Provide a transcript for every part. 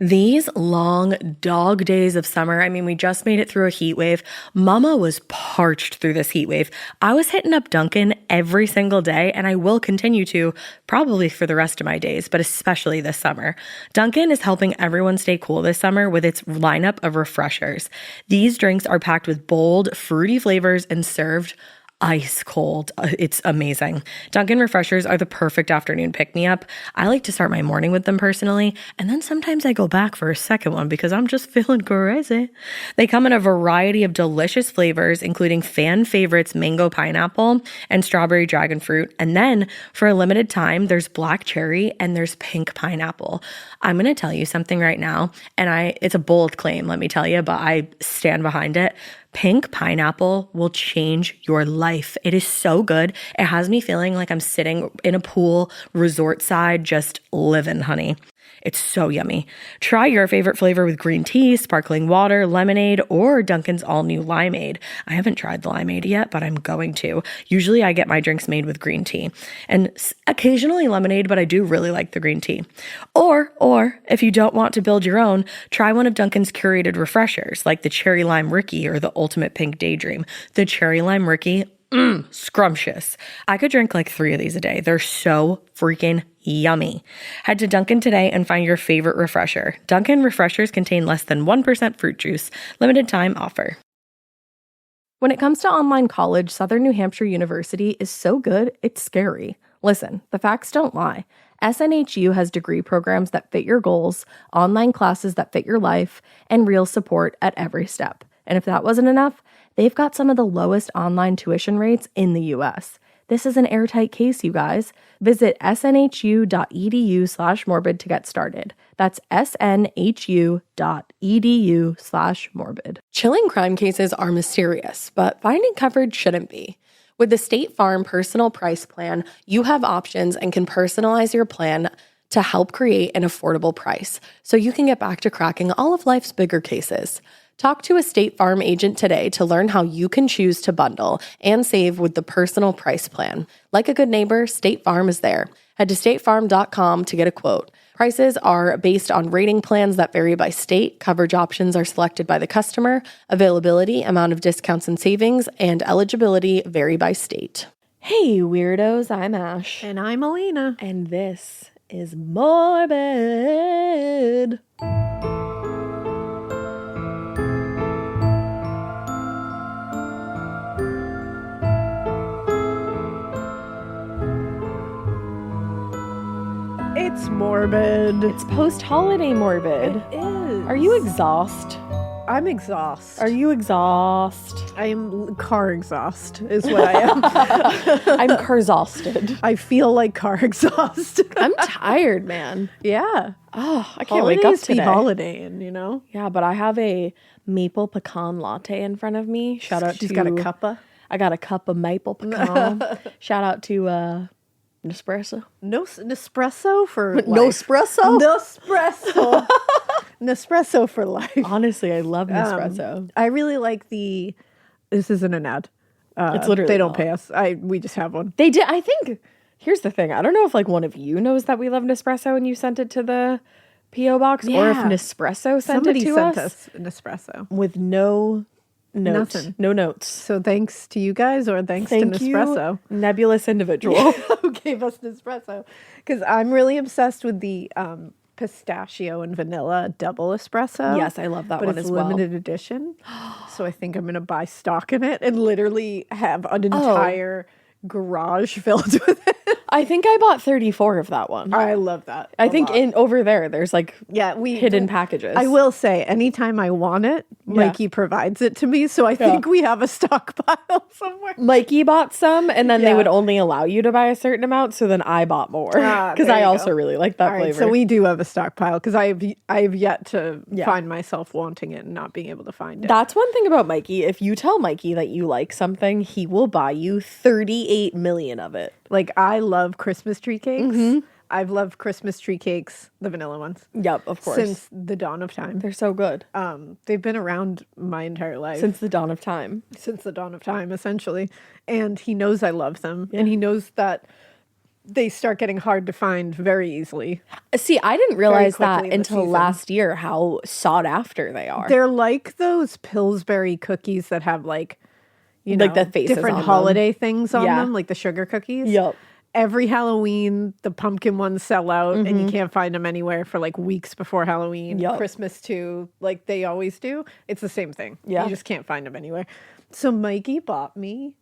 These long dog days of summer, I mean, we just made it through a heat wave. Mama was parched through this heat wave. I was hitting up Dunkin' every single day, and I will continue to probably for the rest of my days, but especially this summer. Dunkin' is helping everyone stay cool this summer with its lineup of refreshers. These drinks are packed with bold, fruity flavors and served ice cold. It's amazing. Dunkin' refreshers are the perfect afternoon pick-me-up. I like to start my morning with them personally, and then sometimes I go back for a second one because I'm just feeling crazy. They come in a variety of delicious flavors, including fan favorites mango pineapple and strawberry dragon fruit. And then for a limited time, there's black cherry and there's pink pineapple. I'm going to tell you something right now, and it's a bold claim, let me tell you, but I stand behind it. Pink pineapple will change your life. It is so good. It has me feeling like I'm sitting in a pool, resort side, just living, honey. It's so yummy. Try your favorite flavor with green tea, sparkling water, lemonade, or Dunkin's all-new limeade. I haven't tried the limeade yet, but I'm going to. Usually I get my drinks made with green tea and occasionally lemonade, but I do really like the green tea. Or if you don't want to build your own, try one of Dunkin's curated refreshers like the Cherry Lime Ricky or the Ultimate Pink Daydream. The Cherry Lime Ricky, scrumptious. I could drink like 3 of these a day. They're so freaking yummy. Head to Dunkin' today and find your favorite refresher. Dunkin' refreshers contain less than 1% fruit juice. Limited time offer. When it comes to online college, Southern New Hampshire University is so good, it's scary. Listen, the facts don't lie. SNHU has degree programs that fit your goals, online classes that fit your life, and real support at every step. And if that wasn't enough, they've got some of the lowest online tuition rates in the U.S. This is an airtight case, you guys. Visit snhu.edu/morbid to get started. That's snhu.edu/morbid. Chilling crime cases are mysterious, but finding coverage shouldn't be. With the State Farm Personal Price Plan, you have options and can personalize your plan to help create an affordable price so you can get back to cracking all of life's bigger cases. Talk to a State Farm agent today to learn how you can choose to bundle and save with the Personal Price Plan. Like a good neighbor, State Farm is there. Head to statefarm.com to get a quote. Prices are based on rating plans that vary by state. Coverage options are selected by the customer. Availability, amount of discounts and savings, and eligibility vary by state. Hey, weirdos, I'm Ash. And I'm Alina. And this is Morbid. It's morbid. It's post-holiday morbid. It is. Are you exhausted? I'm exhausted. Are you exhausted? I am car exhaust is what I am. I'm car-exhausted. I feel like car exhausted. I'm tired, man. Yeah. Oh, I can't wake up Holidays today. be holidaying, you know? Yeah, but I have a maple pecan latte in front of me. Shout out She's to... got a cuppa. I got a cup of maple pecan. Shout out to Nespresso. No Nespresso for life. No espresso? Nespresso. Nespresso for life. Honestly, I love Nespresso. I really like the... This isn't an ad. It's literally They don't not. pay us. We just have one. They did. I think... Here's the thing. I don't know if like one of you knows that we love Nespresso and you sent it to the P.O. box, or if Yeah. Nespresso sent Somebody it to sent us an espresso. with no note. Nothing. No notes. So thanks to you guys, or thanks Thank to you, Nespresso. nebulous individual. Who gave us Nespresso. Because I'm really obsessed with the pistachio and vanilla double espresso. Yes, I love that but one it's as well. limited edition. So I think I'm going to buy stock in it and literally have an entire garage filled with it. I think I bought 34 of that one. I love that. I a think lot. in over there, there's like we hidden packages. I will say, anytime I want it, Mikey provides it to me. So I think we have a stockpile somewhere. Mikey bought some, and then they Yeah. would only allow you to buy a certain amount. So then I bought more because there I you also go. really like that All right, flavor. so we do have a stockpile because I have yet to find myself wanting it and not being able to find it. That's one thing about Mikey. If you tell Mikey that you like something, he will buy you 38 million of it. Like, I love Christmas tree cakes. Mm-hmm. I've loved Christmas tree cakes, the vanilla ones, Yep, of course. since the dawn of time. They're so good. They've been around my entire life. Since the dawn of time. Since the dawn of time, essentially. And he knows I love them. And he knows that they start getting hard to find very easily. See, I didn't realize that quickly this until season. last year how sought after they are. They're like those Pillsbury cookies that have like, you know, Like the faces different on them. holiday things on Yeah. them, like the sugar cookies. Yup. Every Halloween, the pumpkin ones sell out and you can't find them anywhere for like weeks before Halloween. Yup. Christmas too, like they always do. It's the same thing. Yeah. You just can't find them anywhere. So Mikey bought me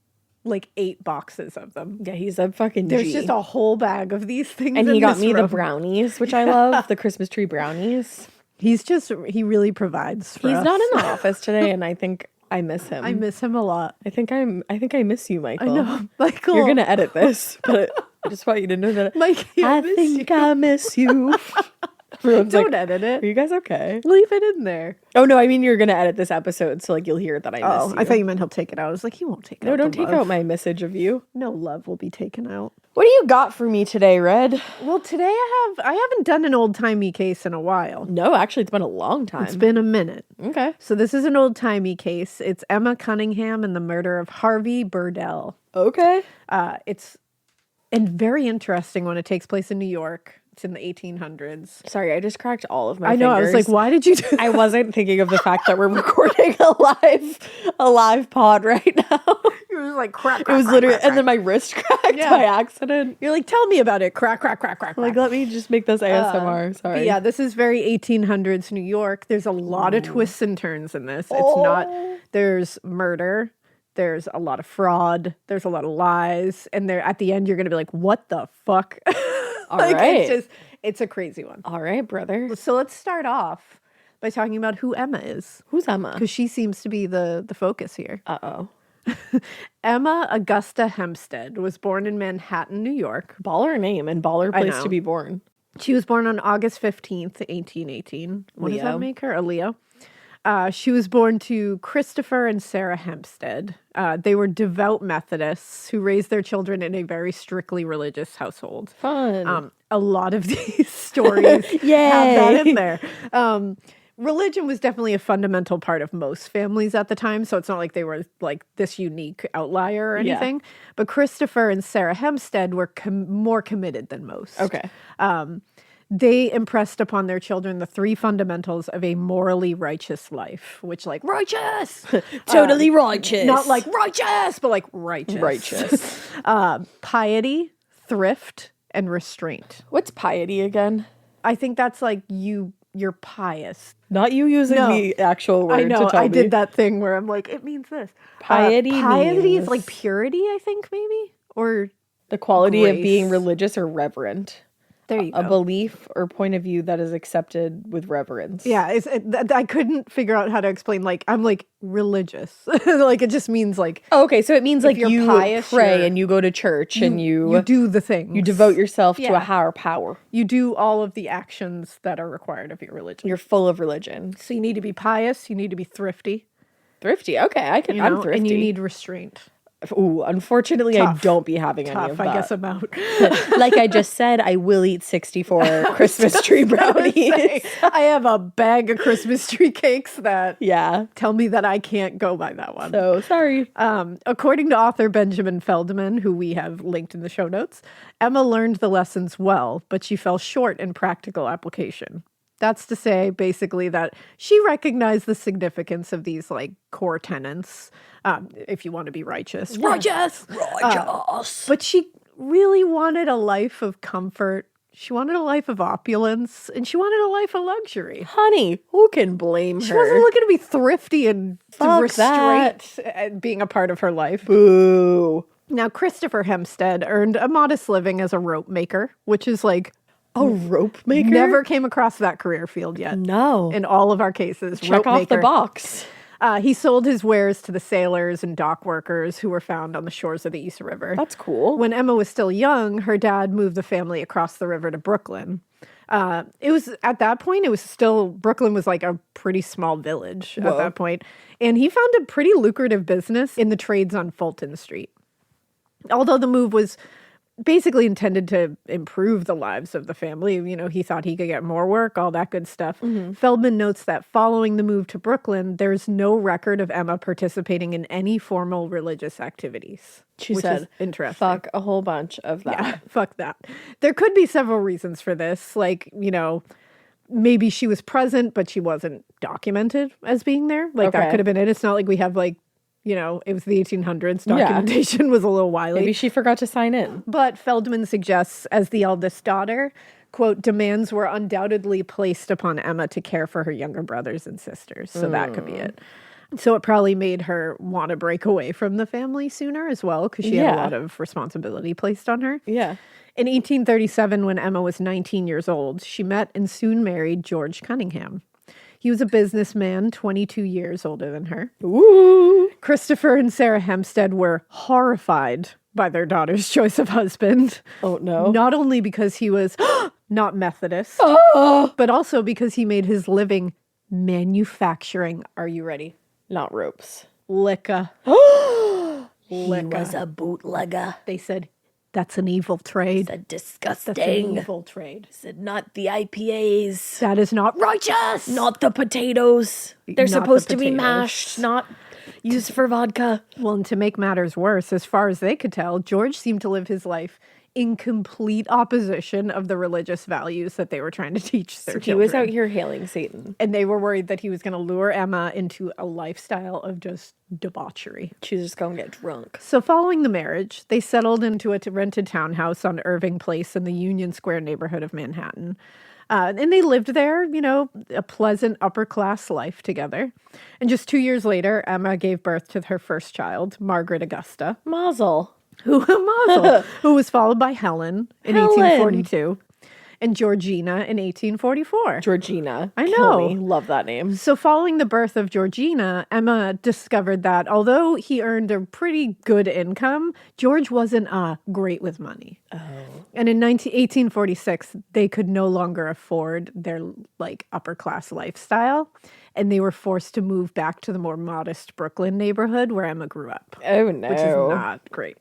like 8 boxes of them. Yeah, he's a fucking There's G. just a whole bag of these things. And in he got this me the room. brownies, which I love, the Christmas tree brownies. He really provides for He's us. not in the office today, and I think I miss him. I miss him a lot. I think I miss you, Michael. I know. Michael. You're gonna edit this, but I just want you to know that Mikey, I miss think you. I miss you. Everyone's Don't like, edit it. are you guys okay? Leave it in there. Oh no, I mean you're gonna edit this episode, so like you'll hear that I miss Oh, you. I thought you meant he'll take it out. I was like, he won't take it out. No, don't the take love. out my message of you. No love will be taken out. What do you got for me today, Red? Well, today I haven't done an old-timey case in a while. No, actually, it's been a long time. It's been a minute. Okay. So this is an old-timey case. It's Emma Cunningham and the murder of Harvey Burdell. Okay. It's very interesting when it takes place in New York. It's in the 1800s. Sorry, I just cracked all of my I know. I was fingers. like, why did you do that? I wasn't thinking of the fact that we're recording a live pod right now. It was like crack, It crack, was crack, literally, crack, and then crack. my wrist cracked Yeah. by accident. You're like, tell me about it. Crack, crack, crack, crack, Like, crack. let me just make this ASMR. But Sorry. yeah, this is very 1800s New York. There's a lot of twists and turns in this. It's Oh. not, there's murder, there's a lot of fraud, there's a lot of lies, and there at the end you're gonna be like, what the fuck? All like, right. it's a crazy one. All right, brother. So let's start off by talking about who Emma is, Who's Emma? because she seems to be the focus here. Uh-oh. Emma Augusta Hempstead was born in Manhattan, New York. Baller name and baller place know. to be born. She was born on August 15th, 1818. What does Leo. that make her? A Leo. She was born to Christopher and Sarah Hempstead. They were devout Methodists who raised their children in a very strictly religious household. Fun. A lot of these stories have that in there. Religion was definitely a fundamental part of most families at the time, so it's not like they were like this unique outlier or Yeah. anything. But Christopher and Sarah Hempstead were more committed than most. Okay. They impressed upon their children the 3 fundamentals of a morally righteous life, which like righteous, Totally righteous. not like righteous, but like righteous. righteous. Piety, thrift, and restraint. What's piety again? I think that's like you're pious. Not you using No. the actual word I know. to tell I me. did that thing where I'm like, it means this. Piety Piety means- is like purity, I think maybe, or The quality of Grace. being religious or reverent. there you A go. belief or point of view that is accepted with reverence. Yeah, I couldn't figure out how to explain. Like, I'm like religious. Like, it just means like Oh, okay, so it means like you're you pious, pray you're- and you go to church and you do the thing. you devote yourself to Yeah. a higher power. You do all of the actions that are required of your religion. You're full of religion. So you need to be pious. You need to be thrifty. Thrifty. Okay, You I'm know, thrifty. and you need restraint. Ooh, unfortunately, I Tough. don't be having any of Tough. that. I guess I'm out. Like I just said, I will eat 64 Christmas tree brownies. I have a bag of Christmas tree cakes that Yeah. tell me that I can't go by that one. So sorry. According to author Benjamin Feldman, who we have linked in the show notes, Emma learned the lessons well, but she fell short in practical application. That's to say, basically, that she recognized the significance of these like core tenets, if you want to be righteous. Righteous! But she really wanted a life of comfort. She wanted a life of opulence, and she wanted a life of luxury. Honey, who can blame She her? wasn't looking to be thrifty and Fuck restraint being a part of her life. Boo. Now, Christopher Hempstead earned a modest living as a rope maker, which is like A rope maker? never came across that career field yet. No. In all of our cases, Check rope off maker. the box. He sold his wares to the sailors and dock workers who were found on the shores of the East River. That's cool. When Emma was still young, her dad moved the family across the river to Brooklyn. It was at that point, it was still, Brooklyn was like a pretty small village at that point. And he found a pretty lucrative business in the trades on Fulton Street. Although the move was basically intended to improve the lives of the family. You know, he thought he could get more work, all that good stuff. Feldman notes that following the move to Brooklyn, there's no record of Emma participating in any formal religious activities. She which said, is interesting. fuck a whole bunch of that. Yeah, fuck that. There could be several reasons for this. Like, you know, maybe she was present, but she wasn't documented as being there. Like, that Okay. could have been it. It's not like we have, like, you know, it was the 1800s. Documentation was a little wily. Maybe she forgot to sign in. But Feldman suggests, as the eldest daughter, quote, demands were undoubtedly placed upon Emma to care for her younger brothers and sisters. So that could be it. So it probably made her want to break away from the family sooner as well, because she had a lot of responsibility placed on her. Yeah. In 1837, when Emma was 19 years old, she met and soon married George Cunningham. He was a businessman, 22 years older than her. Ooh. Christopher and Sarah Hempstead were horrified by their daughter's choice of husband. Oh, no. Not only because he was not Methodist, but also because he made his living manufacturing, are you ready? Not ropes. Liquor. He was a bootlegger. They said, that's an evil trade. A That's disgusting. an evil trade. Said not the IPAs. That is not righteous. Not the potatoes. They're Not the supposed to be potatoes. mashed, not used for vodka. Well, and to make matters worse, as far as they could tell, George seemed to live his life in complete opposition of the religious values that they were trying to teach their He children. was out here hailing Satan. And they were worried that he was going to lure Emma into a lifestyle of just debauchery. She was just going to get drunk. So following the marriage, they settled into a rented townhouse on Irving Place in the Union Square neighborhood of Manhattan. And they lived there, you know, a pleasant upper-class life together. And just 2 years later, Emma gave birth to her first child, Margaret Augusta, Mazel. who was followed by Helen in 1842 and Georgina in 1844. Georgina. I Kill know. me. Love that name. So following the birth of Georgina, Emma discovered that although he earned a pretty good income, George wasn't great with money. Oh. And in 1846, they could no longer afford their like upper class lifestyle, and they were forced to move back to the more modest Brooklyn neighborhood where Emma grew up. Oh, no. Which is not great.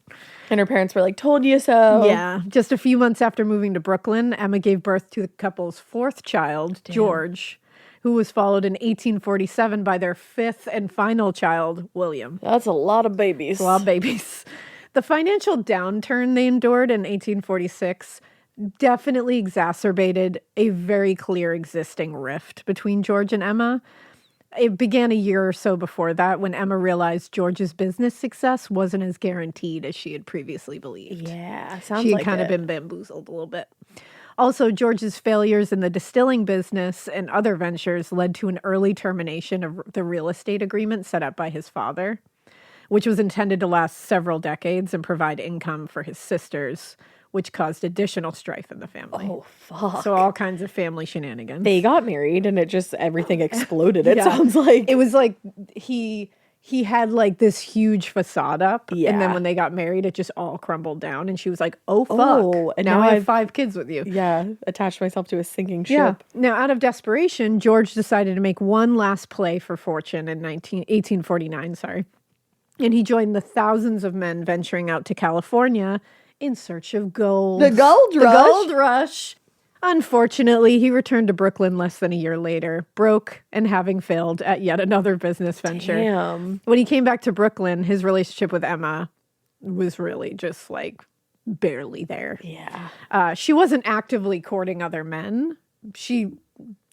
And her parents were like, told you so. Yeah. Just a few months after moving to Brooklyn, Emma gave birth to the couple's fourth child, George, who was followed in 1847 by their fifth and final child, William. That's a lot of babies. A lot of babies. The financial downturn they endured in 1846 definitely exacerbated a very clear existing rift between George and Emma. It began a year or so before that when Emma realized George's business success wasn't as guaranteed as she had previously believed. Yeah, sounds She had like kind of it. been bamboozled a little bit. Also, George's failures in the distilling business and other ventures led to an early termination of the real estate agreement set up by his father, which was intended to last several decades and provide income for his sisters, which caused additional strife in the family. Oh, fuck. So all kinds of family shenanigans. They got married and it just, everything exploded. It Yeah. sounds like. It was like he had like this huge facade up. And then Yeah. when they got married, it just all crumbled down. And she was like, oh, fuck. Oh, and now now I have I've- 5 kids with you. Yeah, attached myself to a sinking ship. Yeah. Now, out of desperation, George decided to make one last play for fortune in 1849, And he joined the thousands of men venturing out to California in search of gold. The gold The rush. gold rush. Unfortunately, he returned to Brooklyn less than a year later, broke and having failed at yet another business venture. Damn. When he came back to Brooklyn, his relationship with Emma was really just like barely there. Yeah. She wasn't actively courting other men. She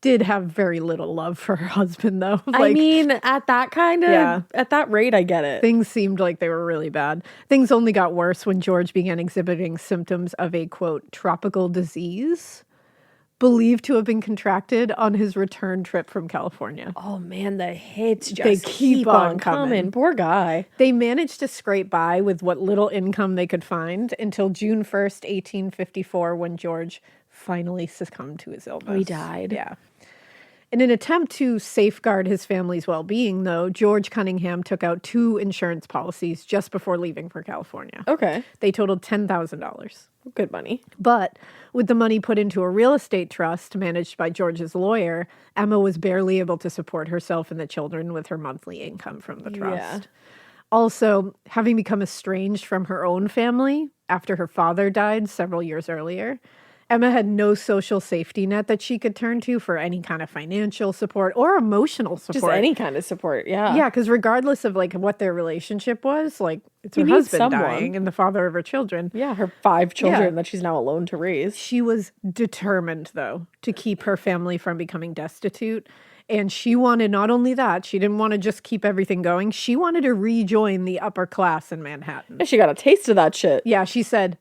did have very little love for her husband, though. I mean, at that kind of, Yeah. at that rate, I get it. things seemed like they were really bad. Things only got worse when George began exhibiting symptoms of a, quote, tropical disease, believed to have been contracted on his return trip from California. Oh, man, the hits just They keep on coming. coming. Poor guy. They managed to scrape by with what little income they could find until June 1st, 1854, when George finally succumbed to his illness. Oh, he died. Yeah. In an attempt to safeguard his family's well-being, though, George Cunningham took out 2 insurance policies just before leaving for California. Okay. They totaled $10,000. Good money. But with the money put into a real estate trust managed by George's lawyer, Emma was barely able to support herself and the children with her monthly income from the trust. Yeah. Also, having become estranged from her own family after her father died several years earlier. Emma had no social safety net that she could turn to for any kind of financial support or emotional support. Just any kind of support, yeah. Yeah, because regardless of like what their relationship was, like it's You her need husband someone. dying and the father of her children. Yeah, her 5 children Yeah. that she's now alone to raise. She was determined, though, to keep her family from becoming destitute. And she wanted not only that, she didn't want to just keep everything going. She wanted to rejoin the upper class in Manhattan. And she got a taste of that shit. Yeah, she said,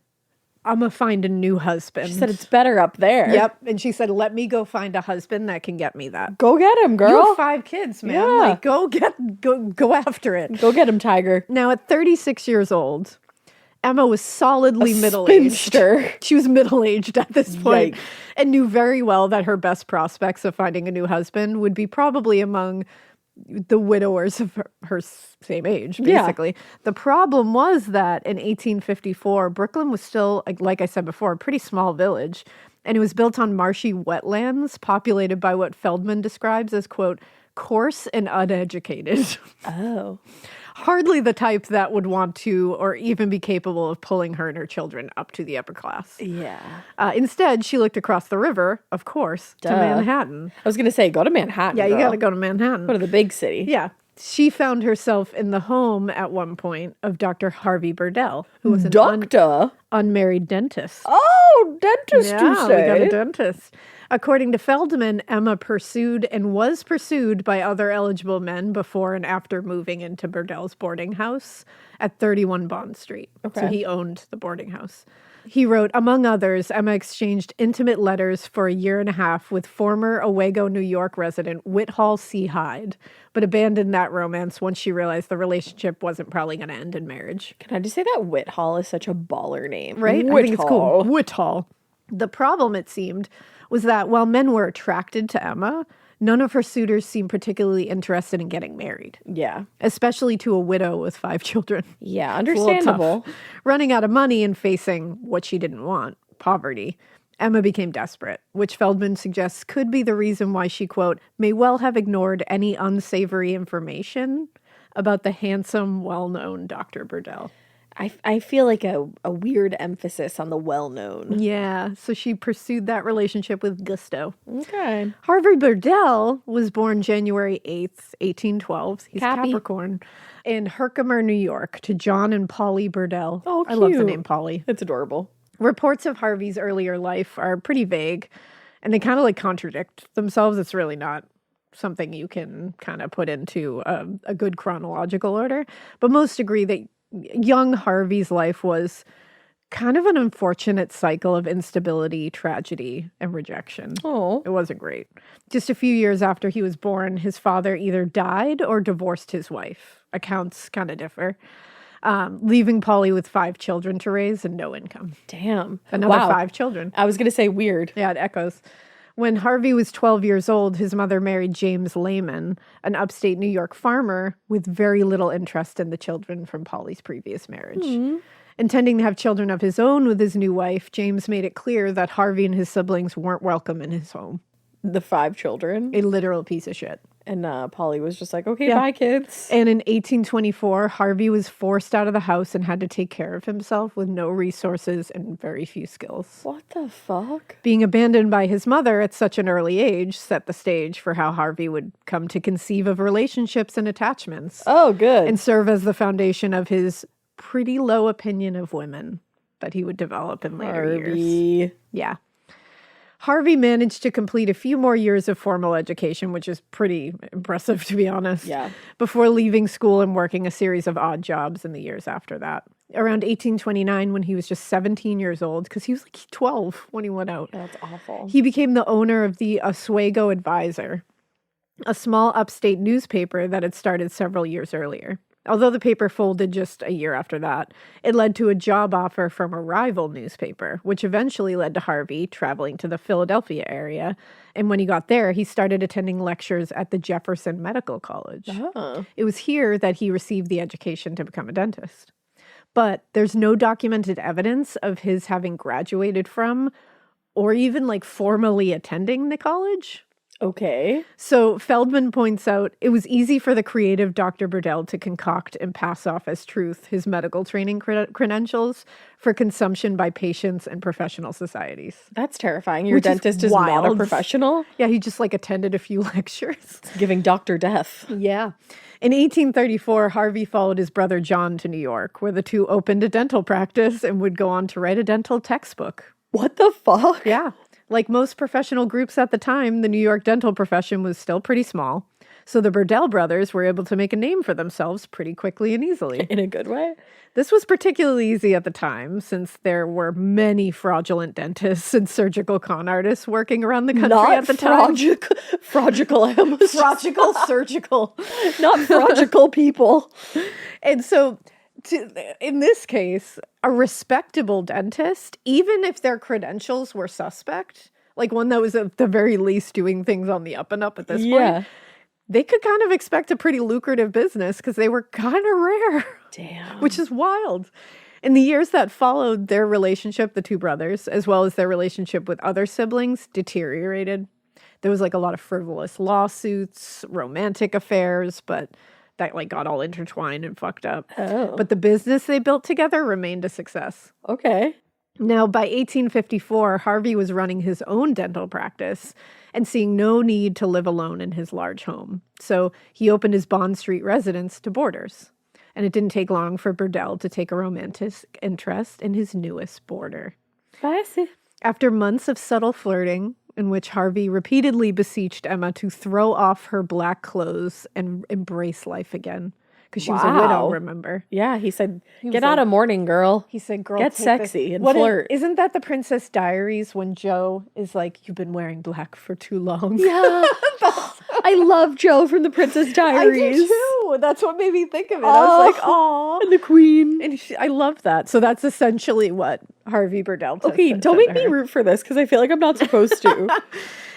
I'm going to find a new husband. She said it's better up there. Yep. And she said, let me go find a husband that can get me that. Go get him, You girl. have 5 kids, man. Yeah. Like, go after it. Go get him, tiger. Now, at 36 years old, Emma was solidly middle-aged. Spinster. She was middle-aged at this point Yikes. and knew very well that her best prospects of finding a new husband would be probably among the widowers of her same age, Yeah. basically. The problem was that in 1854, Brooklyn was still, like I said before, a pretty small village, and it was built on marshy wetlands populated by what Feldman describes as, quote, coarse and uneducated. Oh. Hardly the type that would want to or even be capable of pulling her and her children up to the upper class. Yeah. Instead, she looked across the river, of course, to Duh. Manhattan. I was going to say, go to Manhattan. Yeah, you girl. got to go to Manhattan. Go to the big city. Yeah. She found herself in the home at one point of Dr. Harvey Burdell, who was an Doctor. unmarried dentist. Oh, dentist, you Yeah, we got say. a dentist. According to Feldman, Emma pursued and was pursued by other eligible men before and after moving into Burdell's boarding house at 31 Bond Street. So Okay. he owned the boarding house. He wrote, among others, Emma exchanged intimate letters for a year and a half with former Owego, New York resident Whitehall C. Hyde, but abandoned that romance once she realized the relationship wasn't probably going to end in marriage. Can I just say that Whitehall is such a baller name? Right? Whitehall. I think it's cool. Whitehall. The problem, it seemed, was that while men were attracted to Emma, none of her suitors seemed particularly interested in getting married, Yeah. especially to a widow with 5 children. Yeah, It's a little tough. understandable. Running out of money and facing what she didn't want, poverty, Emma became desperate, which Feldman suggests could be the reason why she, quote, may well have ignored any unsavory information about the handsome, well-known Dr. Burdell. I feel like a weird emphasis on the well-known. Yeah, so she pursued that relationship with gusto. Okay. Harvey Burdell was born January 8th, 1812. He's Cappy. Capricorn. In Herkimer, New York, to John and Polly Burdell. Oh, I love the cute. name Polly. It's adorable. Reports of Harvey's earlier life are pretty vague, and they kind of like contradict themselves. It's really not something you can kind of put into a good chronological order. But most agree that young Harvey's life was kind of an unfortunate cycle of instability, tragedy, and rejection. Oh. It wasn't great. Just a few years after he was born, his father either died or divorced his wife. Accounts kind of differ. Leaving Polly with 5 children to raise and no income. Damn. Another Wow. 5 children. I was going to say weird. Yeah, it echoes. When Harvey was 12 years old, his mother married James Lehman, an upstate New York farmer with very little interest in the children from Polly's previous marriage. Intending to have children of his own with his new wife, James made it clear that Harvey and his siblings weren't welcome in his home. The 5 children. A literal piece of shit. And Polly was just like, okay, Yeah. bye, kids. And in 1824, Harvey was forced out of the house and had to take care of himself with no resources and very few skills. What the fuck? Being abandoned by his mother at such an early age set the stage for how Harvey would come to conceive of relationships and attachments Oh, good. and serve as the foundation of his pretty low opinion of women that he would develop in later years. Harvey. Yeah. Harvey managed to complete a few more years of formal education, which is pretty impressive, to be honest, Yeah. before leaving school and working a series of odd jobs in the years after that. Around 1829, when he was just 17 years old, because he was like 12 when he went out, That's awful. he became the owner of the Oswego Advisor, a small upstate newspaper that had started several years earlier. Although the paper folded just a year after that, it led to a job offer from a rival newspaper, which eventually led to Harvey traveling to the Philadelphia area. And when he got there, he started attending lectures at the Jefferson Medical College. Oh. It was here that he received the education to become a dentist. But there's no documented evidence of his having graduated from or even like formally attending the college. Okay. So Feldman points out it was easy for the creative Dr. Burdell to concoct and pass off as truth his medical training credentials for consumption by patients and professional societies. That's terrifying. Your Which is dentist is not a wild. professional? Yeah, he just like attended a few lectures. Giving Dr. Death. Yeah. In 1834, Harvey followed his brother John to New York, where the two opened a dental practice and would go on to write a dental textbook. What the fuck? Yeah. Like most professional groups at the time, the New York dental profession was still pretty small. So the Burdell brothers were able to make a name for themselves pretty quickly and easily. In a good way? This was particularly easy at the time, since there were many fraudulent dentists and surgical con artists working around the country at the time. Fraudulent. I almost Fraudulent surgical. not fraudulent people. And so, in this case, a respectable dentist, even if their credentials were suspect, like one that was at the very least doing things on the up and up at this point, they could kind of expect a pretty lucrative business because they were kind of rare. Damn. Which is wild. In the years that followed, their relationship, the two brothers, as well as their relationship with other siblings, deteriorated. There was like a lot of frivolous lawsuits, romantic affairs, but that like got all intertwined and fucked up. Oh. But the business they built together remained a success. Okay. Now, by 1854, Harvey was running his own dental practice and seeing no need to live alone in his large home. So he opened his Bond Street residence to boarders. And it didn't take long for Burdell to take a romantic interest in his newest boarder. I see. After months of subtle flirting, in which Harvey repeatedly beseeched Emma to throw off her black clothes and embrace life again. Because she was a widow, remember? Yeah, he said, was get out of mourning, girl. He said, girl, Get take sexy this. and flirt. Isn't that the Princess Diaries when Joe is like, you've been wearing black for too long? Yeah. I love Joe from the Princess Diaries. I do too. That's what made me think of it. I was like, aw. And the Queen. And I love that. So that's essentially what Harvey Burdell said. Okay, don't make me root for this because I feel like I'm not supposed to.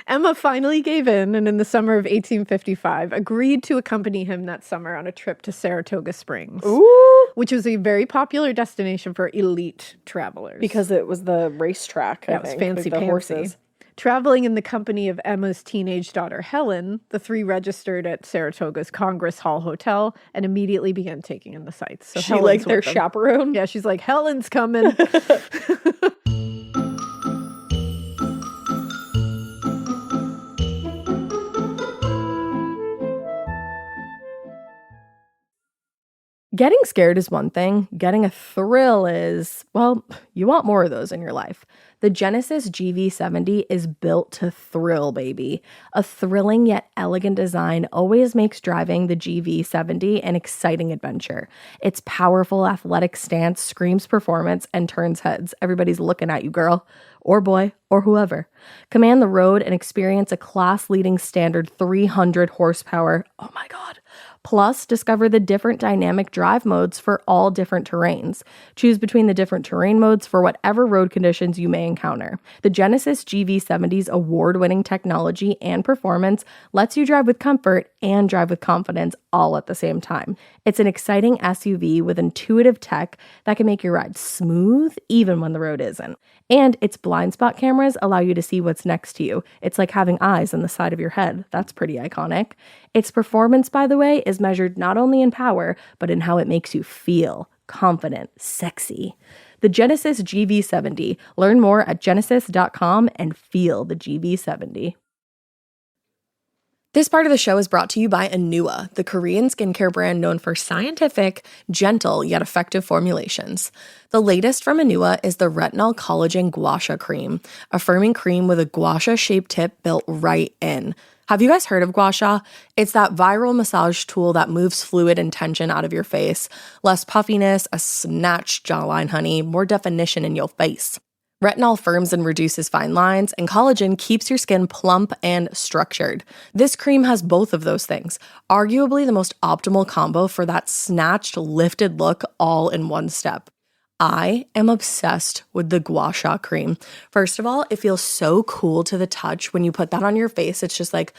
Emma finally gave in, and in the summer of 1855, agreed to accompany him that summer on a trip to Saratoga Springs. Ooh. Which was a very popular destination for elite travelers. Because it was the racetrack, It was fancy horses. Traveling in the company of Emma's teenage daughter, Helen, the three registered at Saratoga's Congress Hall Hotel and immediately began taking in the sights. So She Helen's like their with them. chaperone? Yeah, she's like, Helen's coming. Getting scared is one thing. Getting a thrill is, well, you want more of those in your life. The Genesis GV70 is built to thrill, baby. A thrilling yet elegant design always makes driving the GV70 an exciting adventure. Its powerful athletic stance screams performance and turns heads. Everybody's looking at you, girl, or boy, or whoever. Command the road and experience a class-leading standard 300 horsepower. Oh my God. Plus, discover the different dynamic drive modes for all different terrains. Choose between the different terrain modes for whatever road conditions you may encounter. The Genesis GV70's award-winning technology and performance lets you drive with comfort and drive with confidence all at the same time. It's an exciting SUV with intuitive tech that can make your ride smooth even when the road isn't. And its blind spot cameras allow you to see what's next to you. It's like having eyes on the side of your head. That's pretty iconic. Its performance, by the way, is measured not only in power, but in how it makes you feel confident, sexy. The Genesis GV70. Learn more at genesis.com and feel the GV70. This part of the show is brought to you by Anua, the Korean skincare brand known for scientific, gentle, yet effective formulations. The latest from Anua is the Retinol Collagen Gua Sha Cream, a firming cream with a gua sha-shaped tip built right in. Have you guys heard of gua sha? It's that viral massage tool that moves fluid and tension out of your face. Less puffiness, a snatched jawline, honey, more definition in your face. Retinol firms and reduces fine lines, and collagen keeps your skin plump and structured. This cream has both of those things, arguably the most optimal combo for that snatched, lifted look all in one step. I am obsessed with the Gua Sha cream. First of all, it feels so cool to the touch. When you put that on your face, it's just like,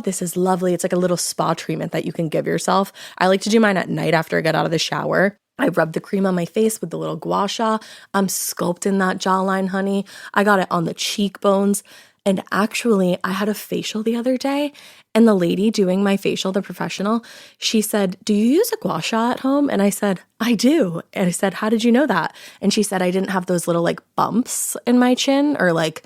this is lovely. It's like a little spa treatment that you can give yourself. I like to do mine at night after I get out of the shower. I rub the cream on my face with the little gua sha. I'm sculpting that jawline, honey. I got it on the cheekbones. And actually, I had a facial the other day, and the lady doing my facial, the professional, she said, "Do you use a gua sha at home?" And I said, "I do." And I said, "How did you know that?" And she said, "I didn't have those little like bumps in my chin or like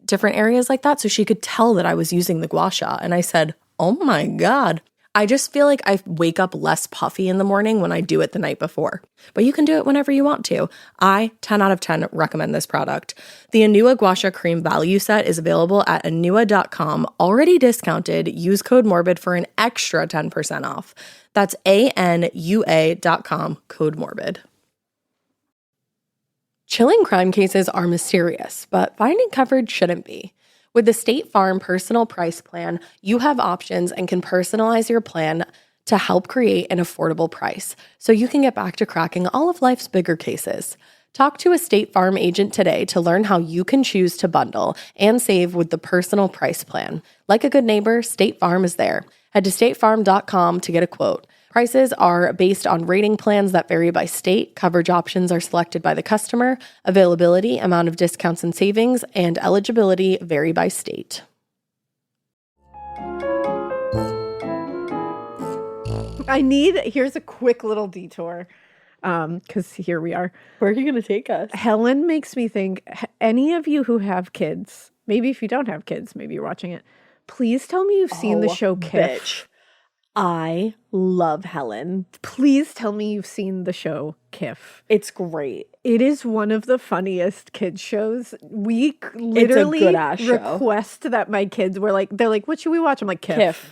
different areas like that." So she could tell that I was using the gua sha. And I said, "Oh my God." I just feel like I wake up less puffy in the morning when I do it the night before. But you can do it whenever you want to. I, 10 out of 10, recommend this product. The Anua Gua Sha Cream Value Set is available at anua.com, already discounted. Use code MORBID for an extra 10% off. That's ANUA.com, code MORBID. Chilling crime cases are mysterious, but finding coverage shouldn't be. With the State Farm Personal Price Plan, you have options and can personalize your plan to help create an affordable price so you can get back to cracking all of life's bigger cases. Talk to a State Farm agent today to learn how you can choose to bundle and save with the Personal Price Plan. Like a good neighbor, State Farm is there. Head to statefarm.com to get a quote. Prices are based on rating plans that vary by state. Coverage options are selected by the customer. Availability, amount of discounts and savings, and eligibility vary by state. Here's a quick little detour, because here we are. Where are you going to take us? Helen makes me think, any of you who have kids, maybe if you don't have kids, maybe you're watching it, please tell me you've seen the show Kif. Bitch. I love Helen. Please tell me you've seen the show Kif. It's great. It is one of the funniest kids shows. We literally good-ass show. request that my kids were like, they're like, "What should we watch?" I'm like, Kif. Kif.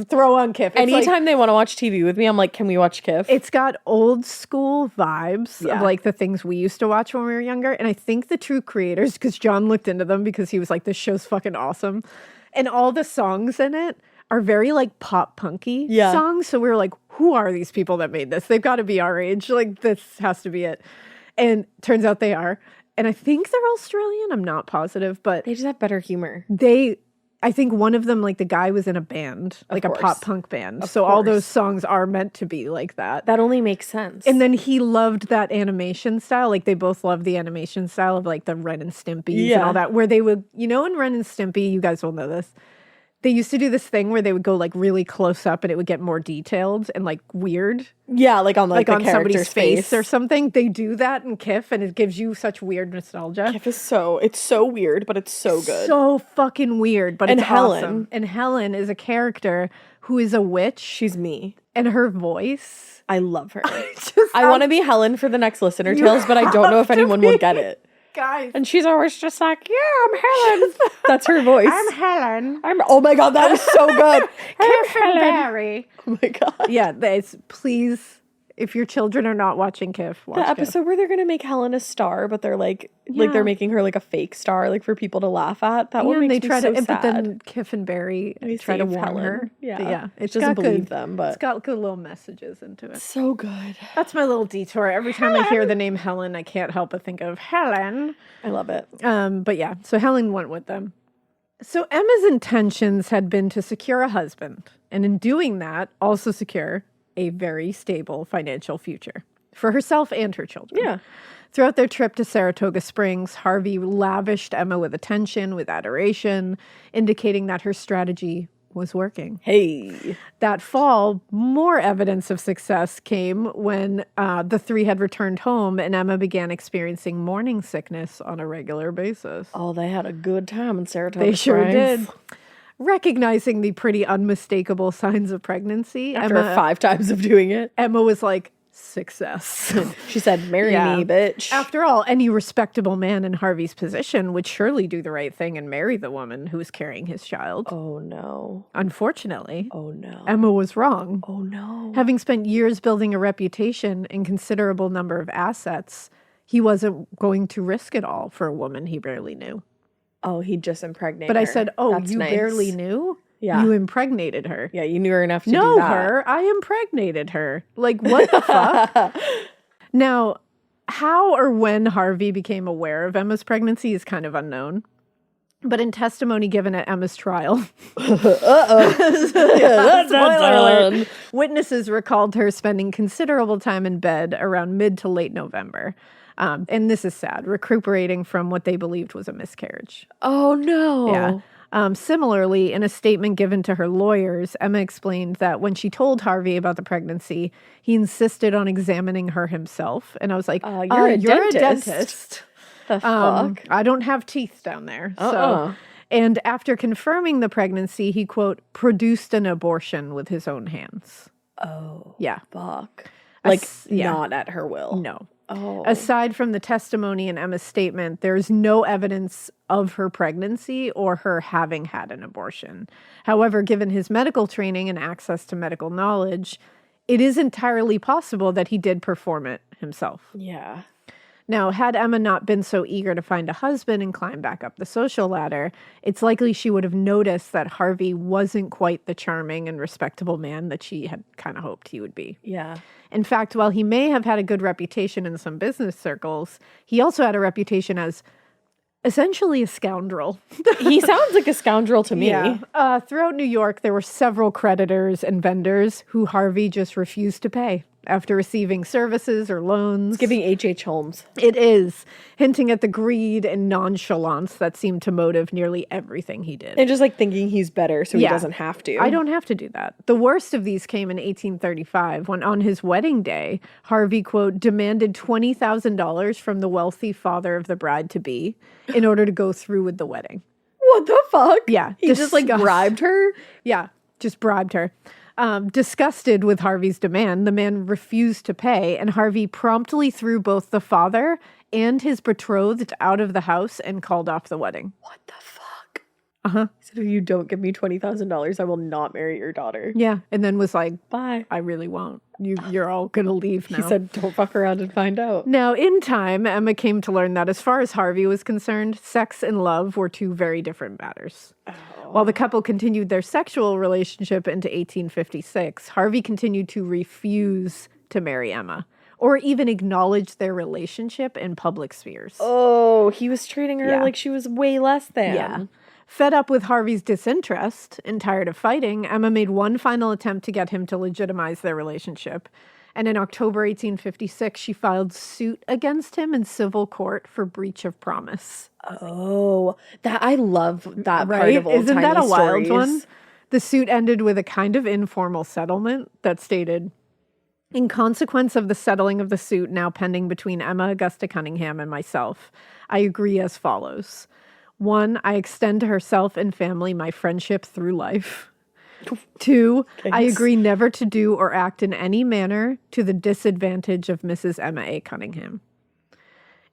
Throw on Kif. It's Anytime they want to watch TV with me, I'm like, can we watch Kif? It's got old school vibes Yeah. of like the things we used to watch when we were younger. And I think the true creators, because John looked into them because he was like, this show's fucking awesome. And all the songs in it are very like pop punky songs. So we were like, who are these people that made this? They've got to be our age. Like, this has to be it. And turns out they are. And I think they're Australian. I'm not positive, but They just have better humor. I think one of them, like the guy was in a band, like a pop punk band. So all those songs are meant to be like that. That only makes sense. And then he loved that animation style. Like they both loved the animation style of like the Ren and Stimpy and all that, where they would, in Ren and Stimpy, you guys will know this. They used to do this thing where they would go like really close up and it would get more detailed and like weird. Yeah, like on like the on somebody's face face or something. They do that in Kif and it gives you such weird nostalgia. Kif is it's so weird, but it's so good. So fucking weird, but And it's Helen. awesome. And Helen is a character who is a witch. She's me. And her voice. I love her. I want to be Helen for the next Listener Tales, but I don't know if anyone will get it. Guys. And she's always just like, yeah, I'm Helen. That's her voice. I'm Helen. Oh my God, that was so good. I'm Helen. Oh my God. Yeah, please, if your children are not watching Kif, watch The Kif. episode where they're going to make Helen a star, but they're like they're making her like a fake star, like for people to laugh at. That one makes me so sad. But then Kif and Barry try to save warn Helen. her. Yeah. It's She doesn't got believe them, but it's got good little messages into it. so good. That's my little detour. Every time I hear the name Helen, I can't help but think of Helen. I love it. But yeah, so Helen went with them. So Emma's intentions had been to secure a husband, and in doing that, also secure a very stable financial future for herself and her children. Yeah. Throughout their trip to Saratoga Springs, Harvey lavished Emma with attention, with adoration, indicating that her strategy was working. Hey. That fall, more evidence of success came when the three had returned home and Emma began experiencing morning sickness on a regular basis. Oh, they had a good time in Saratoga They sure Springs. did. Recognizing the pretty unmistakable signs of pregnancy, After 5 times of doing it. Emma was like, success. She said, marry me, bitch. After all, any respectable man in Harvey's position would surely do the right thing and marry the woman who was carrying his child. Oh, no. Unfortunately, Oh, no. Emma was wrong. Oh, no. Having spent years building a reputation and considerable number of assets, he wasn't going to risk it all for a woman he barely knew. Oh, he just impregnated But her. I said, oh, That's you nice. barely knew? Yeah. You impregnated her. Yeah, you knew her enough to No, do that. her. I impregnated her. Like, what the fuck? Now, how or when Harvey became aware of Emma's pregnancy is kind of unknown. But in testimony given at Emma's trial, spoiler alert, witnesses recalled her spending considerable time in bed around mid to late November. And this is sad, recuperating from what they believed was a miscarriage. Oh, no. Yeah. Similarly, in a statement given to her lawyers, Emma explained that when she told Harvey about the pregnancy, he insisted on examining her himself. And I was like, you're a dentist. The fuck? I don't have teeth down there. So, and after confirming the pregnancy, he, quote, produced an abortion with his own hands. Oh. Yeah. Fuck. Like, not at her will. No. Oh. Aside from the testimony in Emma's statement, there's no evidence of her pregnancy or her having had an abortion. However, given his medical training and access to medical knowledge, it is entirely possible that he did perform it himself. Yeah. Now, had Emma not been so eager to find a husband and climb back up the social ladder, it's likely she would have noticed that Harvey wasn't quite the charming and respectable man that she had kind of hoped he would be. Yeah. In fact, while he may have had a good reputation in some business circles, he also had a reputation as essentially a scoundrel. He sounds like a scoundrel to me. Yeah. Throughout New York, there were several creditors and vendors who Harvey just refused to pay after receiving services or loans. It's giving H.H. Holmes. It is, hinting at the greed and nonchalance that seemed to motive nearly everything he did. And just like thinking he's better so he doesn't have to. I don't have to do that. The worst of these came in 1835 when on his wedding day, Harvey, quote, demanded $20,000 from the wealthy father of the bride-to-be in order to go through with the wedding. What the fuck? Yeah. He just like bribed her? Yeah, just bribed her. Disgusted with Harvey's demand, the man refused to pay, and Harvey promptly threw both the father and his betrothed out of the house and called off the wedding. What the fuck? He said, if you don't give me $20,000, I will not marry your daughter. Yeah, and then was like, bye. I really won't. You're all going to leave now. He said, don't fuck around and find out. Now, in time, Emma came to learn that as far as Harvey was concerned, sex and love were two very different matters. While the couple continued their sexual relationship into 1856, Harvey continued to refuse to marry Emma or even acknowledge their relationship in public spheres. Oh, he was treating her like she was way less than. Yeah. Fed up with Harvey's disinterest and tired of fighting, Emma made one final attempt to get him to legitimize their relationship. And in October 1856, she filed suit against him in civil court for breach of promise. Oh, that I love that part of old Isn't that a wild stories. one? The suit ended with a kind of informal settlement that stated, in consequence of the settling of the suit now pending between Emma Augusta Cunningham and myself, I agree as follows. 1, I extend to herself and family my friendship through life. 2, I agree never to do or act in any manner to the disadvantage of Mrs. Emma A. Cunningham.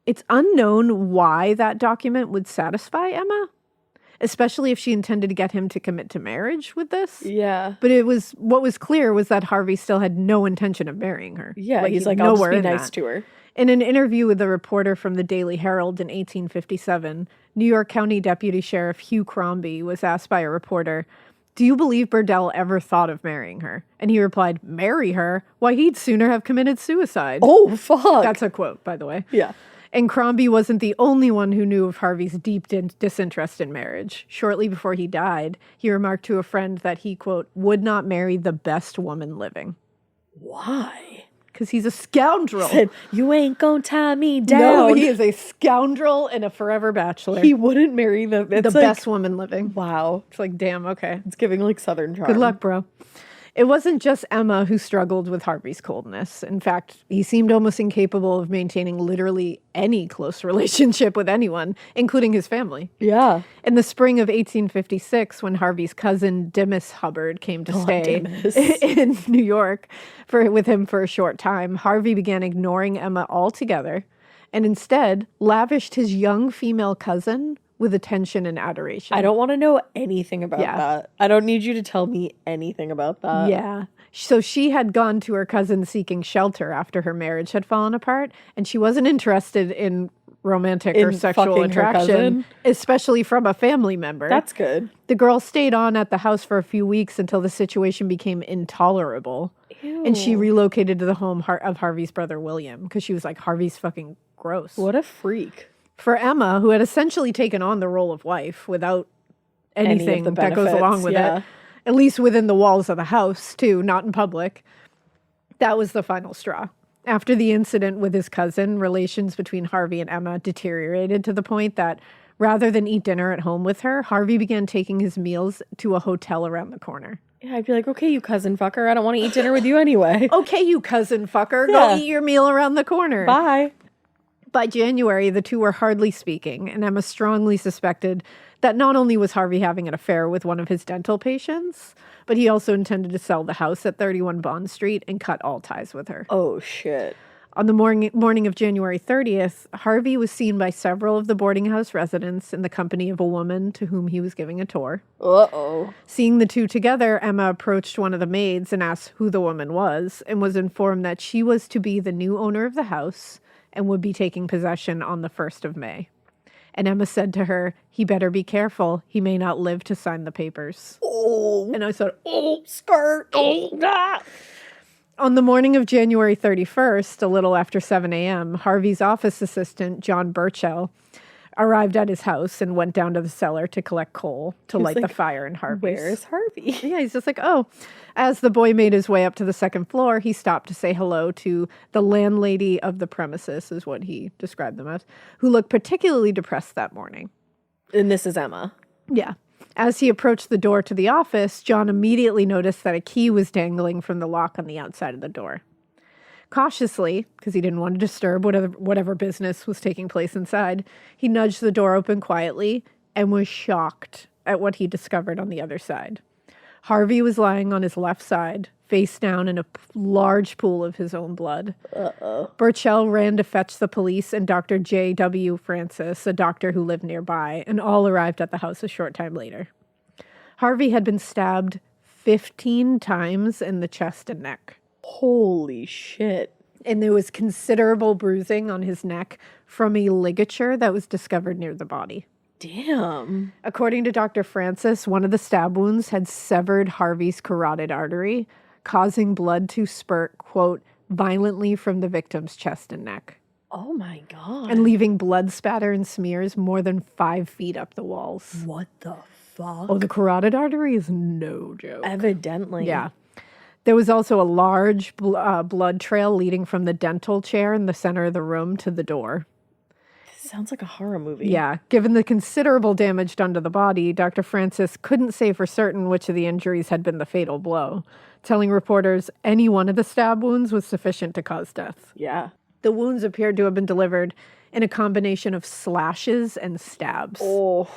It's unknown why that document would satisfy Emma, especially if she intended to get him to commit to marriage with this. Yeah. But what was clear was that Harvey still had no intention of marrying her. Yeah, he's like, I'll just be nice to her. In an interview with a reporter from the Daily Herald in 1857, New York County Deputy Sheriff Hugh Crombie was asked by a reporter, do you believe Burdell ever thought of marrying her? And he replied, marry her? Why, he'd sooner have committed suicide. Oh, fuck. That's a quote, by the way. Yeah. And Crombie wasn't the only one who knew of Harvey's deep disinterest in marriage. Shortly before he died, he remarked to a friend that he, quote, would not marry the best woman living. Why? Because he's a scoundrel. He said, you ain't gonna tie me down. No, he is a scoundrel and a forever bachelor. He wouldn't marry the best woman living. Wow. It's like, damn, okay. It's giving like Southern charm. Good luck, bro. It wasn't just Emma who struggled with Harvey's coldness. In fact, he seemed almost incapable of maintaining literally any close relationship with anyone, including his family. Yeah. In the spring of 1856, when Harvey's cousin Dimas Hubbard came to stay in New York with him for a short time, Harvey began ignoring Emma altogether and instead lavished his young female cousin with attention and adoration. I don't want to know anything about that. I don't need you to tell me anything about that. Yeah. So she had gone to her cousin seeking shelter after her marriage had fallen apart, and she wasn't interested in romantic or sexual attraction, especially from a family member. That's good. The girl stayed on at the house for a few weeks until the situation became intolerable. Ew. And she relocated to the home of Harvey's brother, William, because she was like, Harvey's fucking gross. What a freak. For Emma, who had essentially taken on the role of wife without anything that goes along with it, at least within the walls of the house, too, not in public, that was the final straw. After the incident with his cousin, relations between Harvey and Emma deteriorated to the point that rather than eat dinner at home with her, Harvey began taking his meals to a hotel around the corner. Yeah, I'd be like, okay, you cousin fucker, I don't want to eat dinner with you anyway. Okay, you cousin fucker, Yeah. go eat your meal around the corner. Bye. By January, the two were hardly speaking, and Emma strongly suspected that not only was Harvey having an affair with one of his dental patients, but he also intended to sell the house at 31 Bond Street and cut all ties with her. Oh, shit. On the morning of January 30th, Harvey was seen by several of the boarding house residents in the company of a woman to whom he was giving a tour. Uh-oh. Seeing the two together, Emma approached one of the maids and asked who the woman was, and was informed that she was to be the new owner of the house and would be taking possession on the 1st of May. And Emma said to her, "He better be careful. He may not live to sign the papers." Oh. And I said, Oh, skirt. Oh, ah. On the morning of January 31st, a little after 7 a.m., Harvey's office assistant, John Burchell, arrived at his house and went down to the cellar to collect coal to light the fire in Harvey's. Where's Harvey? Yeah, he's just like, oh. As the boy made his way up to the second floor, he stopped to say hello to the landlady of the premises, is what he described them as, who looked particularly depressed that morning. And this is Emma. Yeah. As he approached the door to the office, John immediately noticed that a key was dangling from the lock on the outside of the door. Cautiously, because he didn't want to disturb whatever business was taking place inside, he nudged the door open quietly and was shocked at what he discovered on the other side. Harvey was lying on his left side, face down in a large pool of his own blood. Uh-oh. Burchell ran to fetch the police and Dr. J.W. Francis, a doctor who lived nearby, and all arrived at the house a short time later. Harvey had been stabbed 15 times in the chest and neck. Holy shit. And there was considerable bruising on his neck from a ligature that was discovered near the body. Damn. According to Dr. Francis, one of the stab wounds had severed Harvey's carotid artery, causing blood to spurt, quote, violently from the victim's chest and neck. Oh my God. And leaving blood spatter and smears more than 5 feet up the walls. What the fuck? Oh, the carotid artery is no joke. Evidently. Yeah. There was also a large blood trail leading from the dental chair in the center of the room to the door. Sounds like a horror movie. Yeah. Given the considerable damage done to the body, Dr. Francis couldn't say for certain which of the injuries had been the fatal blow, telling reporters any one of the stab wounds was sufficient to cause death. Yeah. The wounds appeared to have been delivered in a combination of slashes and stabs. Oh.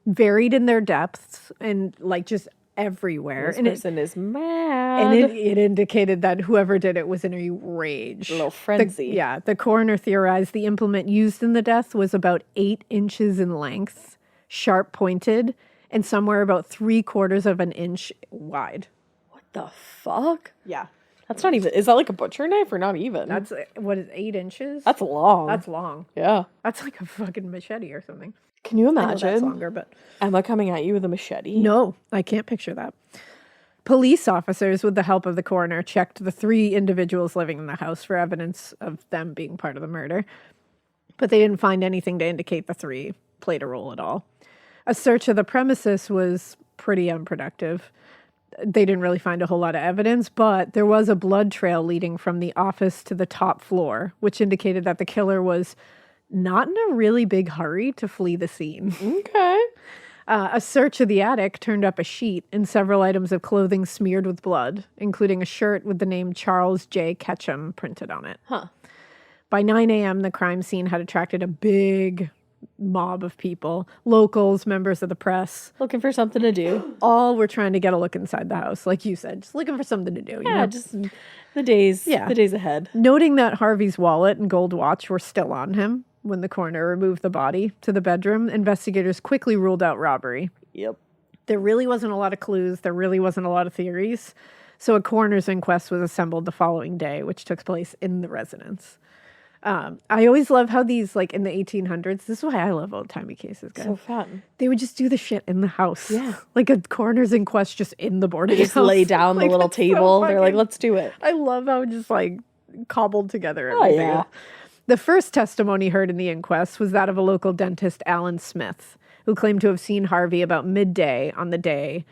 Varied in their depths and like just everywhere. This person is mad. And it indicated that whoever did it was in a rage. A little frenzy. The coroner theorized the implement used in the death was about 8 inches in length, sharp pointed, and somewhere about 3/4 of an inch wide. What the fuck? Yeah. That's not even, is that like a butcher knife or not even? That's, what is 8 inches? That's long. That's long. Yeah. That's like a fucking machete or something. Can you I know imagine that's longer, but Emma coming at you with a machete? no, I can't picture that. Police officers, with the help of the coroner, checked the 3 individuals living in the house for evidence of them being part of the murder, but they didn't find anything to indicate the 3 played a role at all. A search of the premises was pretty unproductive. They didn't really find a whole lot of evidence, but there was a blood trail leading from the office to the top floor, which indicated that the killer was not in a really big hurry to flee the scene. Okay. A search of the attic turned up a sheet and several items of clothing smeared with blood, including a shirt with the name Charles J. Ketchum printed on it. Huh. By 9 a.m., the crime scene had attracted a big mob of people, locals, members of the press. Looking for something to do. All were trying to get a look inside the house, like you said, just looking for something to do. Yeah, just the days ahead. Noting that Harvey's wallet and gold watch were still on him when the coroner removed the body to the bedroom, investigators quickly ruled out robbery. Yep. There really wasn't a lot of clues. There really wasn't a lot of theories. So a coroner's inquest was assembled the following day, which took place in the residence. I always love how these, like in the 1800s, this is why I love old-timey cases, guys. So fun. They would just do the shit in the house. Yeah. Like a coroner's inquest just in the boarding house. Just lay down the little that's so table. They're like, fucking- let's do it. I love how just like cobbled together everything. yeah. The first testimony heard in the inquest was that of a local dentist, Alan Smith, who claimed to have seen Harvey about midday on the day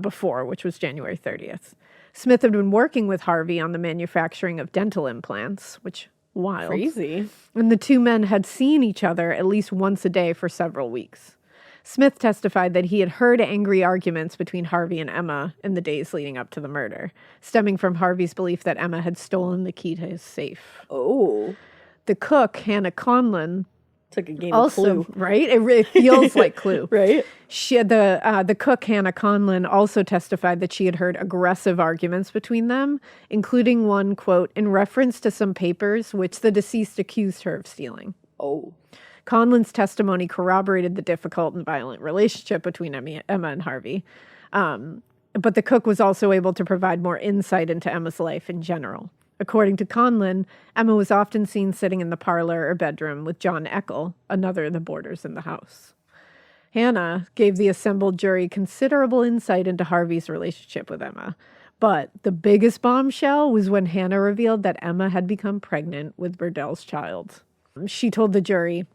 before, which was January 30th. Smith had been working with Harvey on the manufacturing of dental implants, which, wild. Crazy. And the two men had seen each other at least once a day for several weeks. Smith testified that he had heard angry arguments between Harvey and Emma in the days leading up to the murder, stemming from Harvey's belief that Emma had stolen the key to his safe. Oh. The cook, Hannah Conlon, It's like a game also, of Clue. right? It feels like Clue. Right? The cook, Hannah Conlon, also testified that she had heard aggressive arguments between them, including one, quote, in reference to some papers which the deceased accused her of stealing. Oh. Conlon's testimony corroborated the difficult and violent relationship between Emma and Harvey. But the cook was also able to provide more insight into Emma's life in general. According to Conlon, Emma was often seen sitting in the parlor or bedroom with John Eckel, another of the boarders in the house. Hannah gave the assembled jury considerable insight into Harvey's relationship with Emma. But the biggest bombshell was when Hannah revealed that Emma had become pregnant with Burdell's child. She told the jury,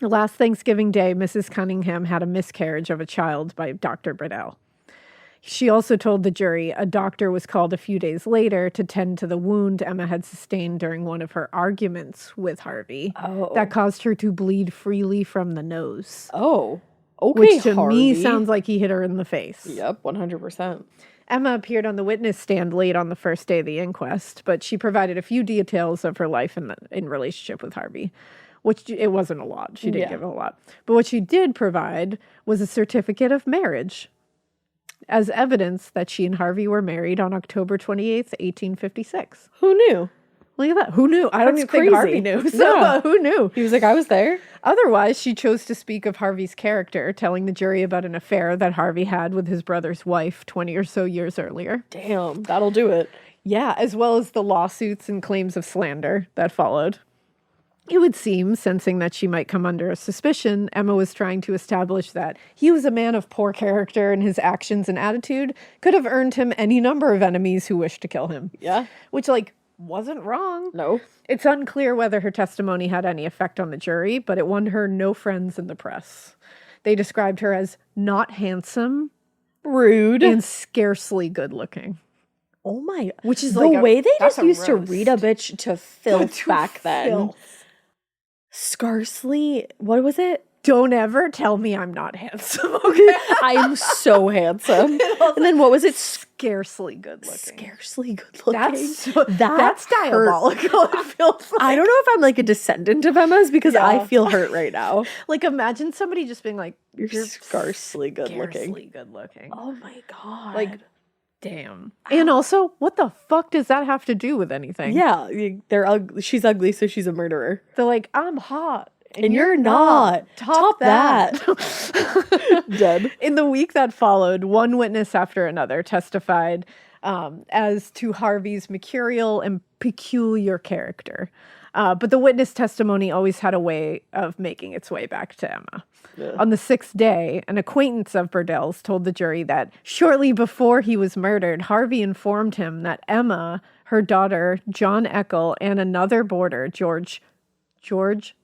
last Thanksgiving Day, Mrs. Cunningham had a miscarriage of a child by Dr. Burdell. She also told the jury a doctor was called a few days later to tend to the wound Emma had sustained during one of her arguments with Harvey that caused her to bleed freely from the nose. Oh. Okay, Which to Harvey. me sounds like he hit her in the face. Yep, 100%. Emma appeared on the witness stand late on the first day of the inquest, but she provided a few details of her life in relationship with Harvey, which it wasn't a lot. She didn't give a lot. But what she did provide was a certificate of marriage as evidence that she and Harvey were married on October 28th, 1856. Who knew? Look at that. Who knew? I don't That's even think Harvey crazy. knew. So who knew? He was like, I was there. Otherwise, she chose to speak of Harvey's character, telling the jury about an affair that Harvey had with his brother's wife 20 or so years earlier. Damn, that'll do it. Yeah, as well as the lawsuits and claims of slander that followed. It would seem, sensing that she might come under a suspicion, Emma was trying to establish that he was a man of poor character and his actions and attitude could have earned him any number of enemies who wished to kill him. Yeah. Which, wasn't wrong. No. It's unclear whether her testimony had any effect on the jury, but it won her no friends in the press. They described her as not handsome, Rude, and scarcely good looking. oh my. Which is the way they that's just a used to roast. read a bitch to filth To back then. filth. Scarcely, what was it? Don't ever tell me I'm not handsome, okay? I am so handsome. And then what was it? Scarcely good looking. Scarcely good looking. That's diabolical. It feels like. I don't know if I'm like a descendant of Emma's because I feel hurt right now. Imagine somebody just being like, You're scarcely good looking. scarcely good looking. Oh my God. Damn. And also, what the fuck does that have to do with anything? Yeah, they're ugly. She's ugly, so she's a murderer. They're like, I'm hot. And you're not. Top that. Dead. In the week that followed, one witness after another testified as to Harvey's mercurial and peculiar character. But the witness testimony always had a way of making its way back to Emma. Yeah. On the sixth day, an acquaintance of Burdell's told the jury that shortly before he was murdered, Harvey informed him that Emma, her daughter, John Eckel, and another boarder, George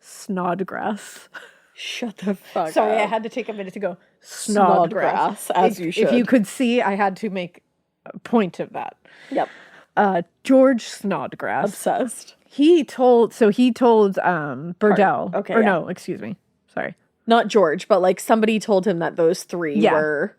Snodgrass. Shut the fuck up. Sorry, I had to take a minute to go. Snodgrass, as you should. If you could see, I had to make a point of that. Yep. George Snodgrass. Obsessed. He told Burdell. Okay. Or no, excuse me. Sorry. Not George, but somebody told him that those three were.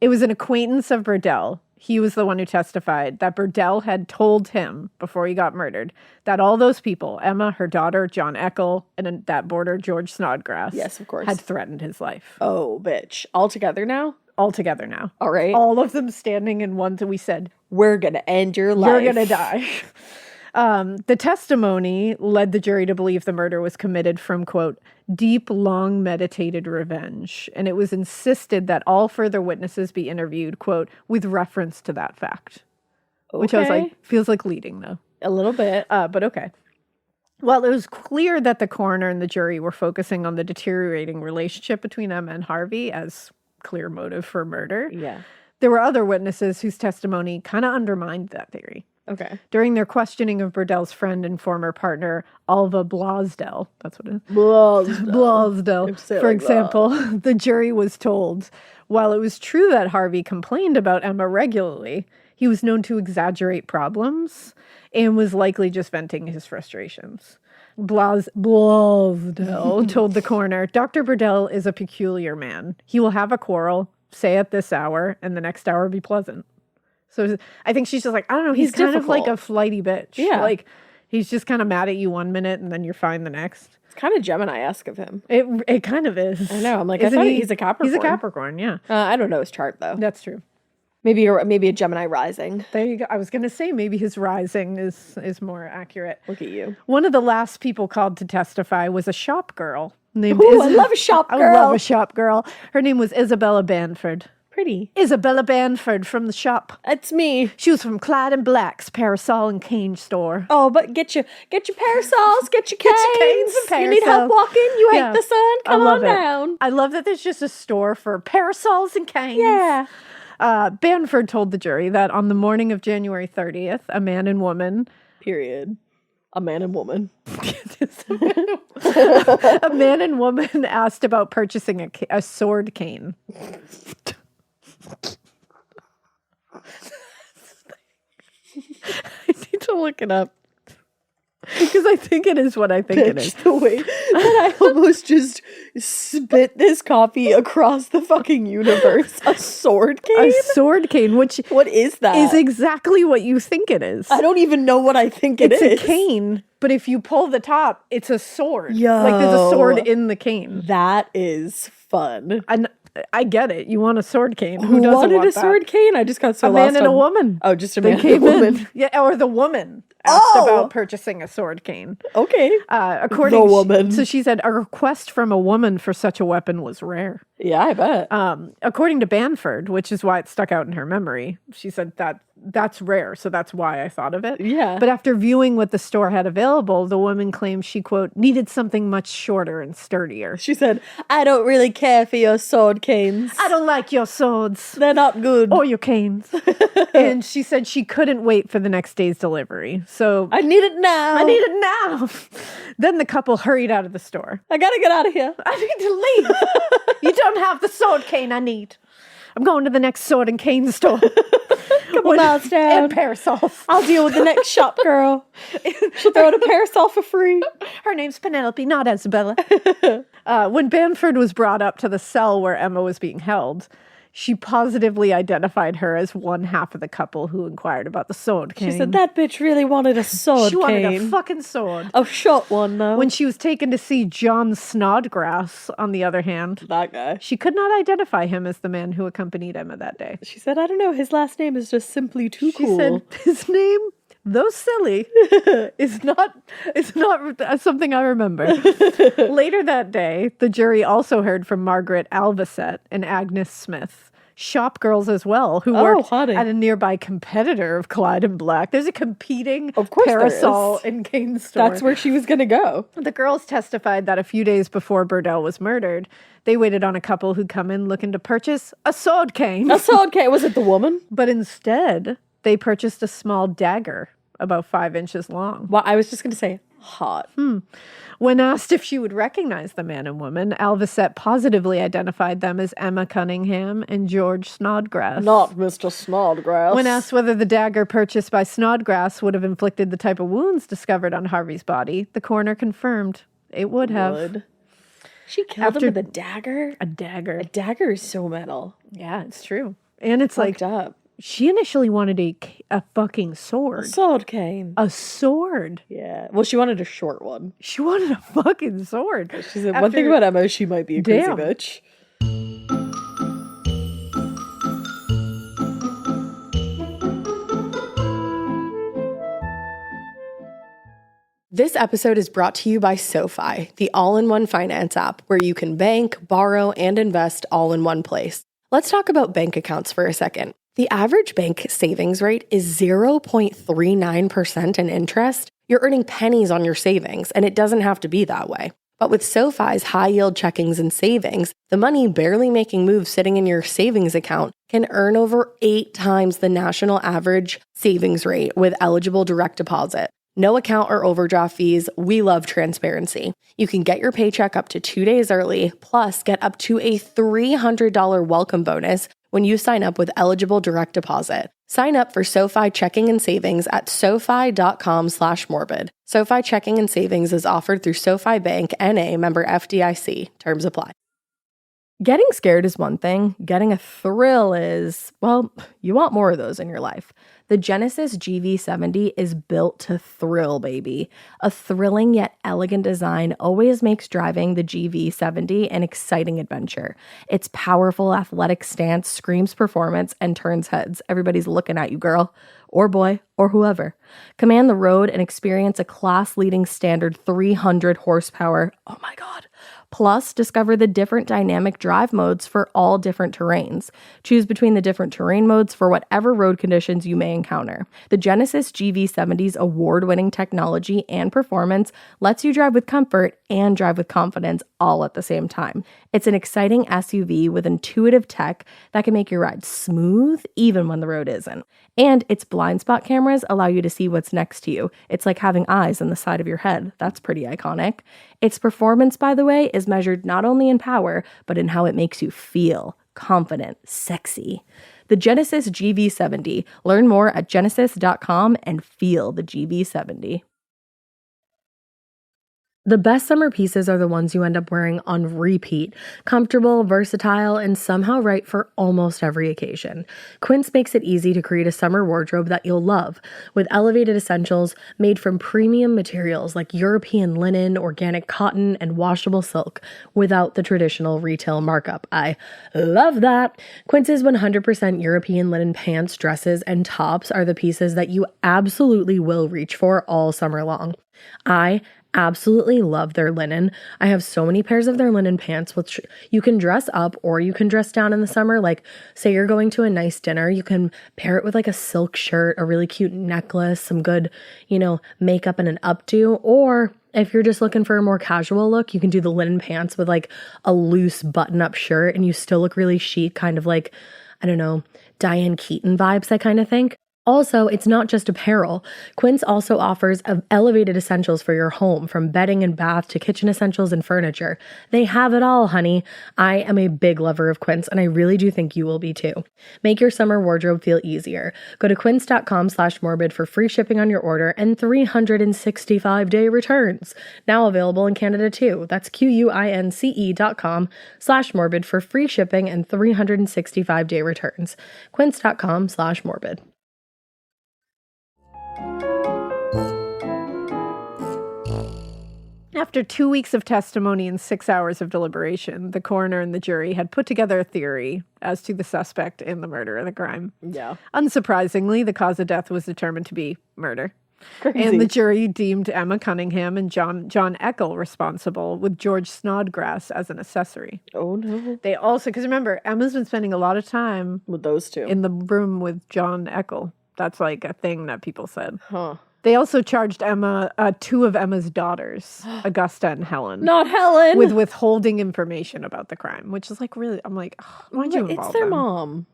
It was an acquaintance of Burdell. He was the one who testified that Burdell had told him before he got murdered that all those people, Emma, her daughter, John Eckel, and that boarder, George Snodgrass, yes, of course, had threatened his life. Oh, bitch. All together now? All together now. All right. All of them standing in one, we said, we're going to end your life. You're going to die. The testimony led the jury to believe the murder was committed from, quote, deep, long meditated revenge. And it was insisted that all further witnesses be interviewed, quote, with reference to that fact. Okay. Which I was like, feels like leading, though. A little bit. But okay. Well, it was clear that the coroner and the jury were focusing on the deteriorating relationship between Emma and Harvey as clear motive for murder. Yeah. There were other witnesses whose testimony kind of undermined that theory. Okay. During their questioning of Burdell's friend and former partner, Alva Blasdell, that's what it is. Blasdell. Blasdell. For example, the jury was told, While it was true that Harvey complained about Emma regularly, he was known to exaggerate problems and was likely just venting his frustrations. Blasdell told the coroner, Dr. Burdell is a peculiar man. He will have a quarrel, say at this hour, and the next hour be pleasant. So I think she's just like, I don't know, he's kind of like a flighty bitch. Yeah. Like, he's just kind of mad at you one minute and then you're fine the next. It's kind of Gemini-esque of him. It kind of is. I know. I'm like, I thought he's a Capricorn. He's a Capricorn, yeah. I don't know his chart, though. That's true. Maybe a Gemini rising. There you go. I was going to say maybe his rising is more accurate. Look at you. One of the last people called to testify was a shop girl named I love a shop girl. I love a shop girl. Her name was Isabella Banford. Pretty. Isabella Banford from the shop. That's me. She was from Clyde and Black's parasol and cane store. Oh, but get your parasols, get your canes. canes and You need help parasols. walking? You hate Yeah. the sun? Come on love it. down. I love that there's just a store for parasols and canes. Yeah. Banford told the jury that on the morning of January 30th, a man and woman Period. A man and woman. a man and woman asked about purchasing a sword cane. I need to look it up because I think it is what I think it is. The way that I almost just spit this copy across the fucking universe. A sword cane? A sword cane, which What is that? is exactly what you think it is. I don't even know what I think It's is. a cane, but if you pull the top, it's a sword. Yo. Like there's a sword in the cane. That is fun. And I get it. You want a sword cane. Who doesn't wanted want a sword cane? I just got so A lost man and a on- woman. Oh, just a They man and a came woman. in. Yeah, or the woman asked Oh! about purchasing a sword cane. Okay. According The woman. So she said a request from a woman for such a weapon was rare. Yeah, I bet. According to Banford, which is why it stuck out in her memory, she said that's rare, so that's why I thought of it. Yeah. But after viewing what the store had available, the woman claimed she, quote, needed something much shorter and sturdier. She said, I don't really care for your sword canes. I don't like your swords They're not good. or your canes. And she said she couldn't wait for the next day's delivery. So I need it now. I need it now. Then the couple hurried out of the store. I gotta get out of here. I need to leave. You don't have the sword cane I need. I'm going to the next sword and cane store. Couple miles down. And parasols. I'll deal with the next shop girl. She'll throw in a parasol for free. Her name's Penelope, not Isabella. When Banford was brought up to the cell where Emma was being held, she positively identified her as one half of the couple who inquired about the sword cane. She said that bitch really wanted a sword She wanted cane. a fucking sword. A short one, though. When she was taken to see John Snodgrass, on the other hand, that guy. she could not identify him as the man who accompanied Emma that day. She said, I don't know, his last name is just simply too She cool. said his name, though silly, is not something I remember. Later that day, the jury also heard from Margaret Alvesette and Agnes Smith, shop girls as well, who worked honey. at a nearby competitor of Clyde and Black. There's a competing Of course there parasol is. and cane store. That's where she was gonna go. The girls testified that a few days before Burdell was murdered, they waited on a couple who'd come in looking to purchase a sword cane. A sword cane. Was it the woman? But instead, they purchased a small dagger about 5 inches long. Well, I was just gonna say hot. When asked if she would recognize the man and woman, Alvesette positively identified them as Emma Cunningham and George Snodgrass. Not Mr. Snodgrass. When asked whether the dagger purchased by Snodgrass would have inflicted the type of wounds discovered on Harvey's body, the coroner confirmed it would have. Would. She killed him with a dagger? A dagger. A dagger is so metal. Yeah, it's true. And it's like, Fucked up. she initially wanted a fucking sword. Sword cane. A sword. Yeah. Well, she wanted a short one. She wanted a fucking sword. She said, one thing about Emma is she might be a crazy Damn. bitch. This episode is brought to you by SoFi, the all-in-one finance app where you can bank, borrow, and invest all in one place. Let's talk about bank accounts for a second. The average bank savings rate is 0.39% in interest. You're earning pennies on your savings, and it doesn't have to be that way. But with SoFi's high-yield checkings and savings, the money barely making moves sitting in your savings account can earn over 8 times the national average savings rate with eligible direct deposit. No account or overdraft fees. We love transparency. You can get your paycheck up to 2 days early, plus get up to a $300 welcome bonus when you sign up with eligible direct deposit. Sign up for SoFi Checking and Savings at SoFi.com/morbid. SoFi Checking and Savings is offered through SoFi Bank, N.A., member FDIC. Terms apply. Getting scared is one thing. Getting a thrill is, well, you want more of those in your life. The Genesis GV70 is built to thrill, baby. A thrilling yet elegant design always makes driving the GV70 an exciting adventure. Its powerful athletic stance screams performance and turns heads. Everybody's looking at you, girl, or boy, or whoever. Command the road and experience a class-leading standard 300 horsepower. Oh my God. Plus, discover the different dynamic drive modes for all different terrains. Choose between the different terrain modes for whatever road conditions you may encounter. The Genesis GV70's award-winning technology and performance lets you drive with comfort and drive with confidence all at the same time. It's an exciting SUV with intuitive tech that can make your ride smooth even when the road isn't. And its blind spot cameras allow you to see what's next to you. It's like having eyes on the side of your head. That's pretty iconic. Its performance, by the way, is measured not only in power, but in how it makes you feel confident, sexy. The Genesis GV70. Learn more at genesis.com and feel the GV70. The best summer pieces are the ones you end up wearing on repeat. Comfortable, versatile, and somehow right for almost every occasion. Quince makes it easy to create a summer wardrobe that you'll love, with elevated essentials made from premium materials like European linen, organic cotton, and washable silk, without the traditional retail markup. I love that! Quince's 100% European linen pants, dresses, and tops are the pieces that you absolutely will reach for all summer long. I absolutely love their linen. I have so many pairs of their linen pants, which you can dress up or you can dress down in the summer. Like, say you're going to a nice dinner, you can pair it with like a silk shirt, a really cute necklace, some good, makeup and an updo. Or if you're just looking for a more casual look, you can do the linen pants with like a loose button-up shirt and you still look really chic, kind of like, I don't know, Diane Keaton vibes, I kind of think. Also, it's not just apparel. Quince also offers elevated essentials for your home, from bedding and bath to kitchen essentials and furniture. They have it all, honey. I am a big lover of Quince, and I really do think you will be too. Make your summer wardrobe feel easier. Go to quince.com/morbid for free shipping on your order and 365-day returns. Now available in Canada too. That's QUINCE.com/morbid for free shipping and 365-day returns. Quince.com/morbid. After 2 weeks of testimony and 6 hours of deliberation, the coroner and the jury had put together a theory as to the suspect in the murder of the crime. Yeah. Unsurprisingly, the cause of death was determined to be murder. Crazy. And the jury deemed Emma Cunningham and John Eckel responsible, with George Snodgrass as an accessory. Oh, no. They also, because remember, Emma's been spending a lot of time With those two. in the room with John Eckel. That's like a thing that people said. Huh. They also charged Emma, two of Emma's daughters, Augusta and Helen. Not Helen! With withholding information about the crime, which is like, really, I'm like, why'd you involve It's their them? mom.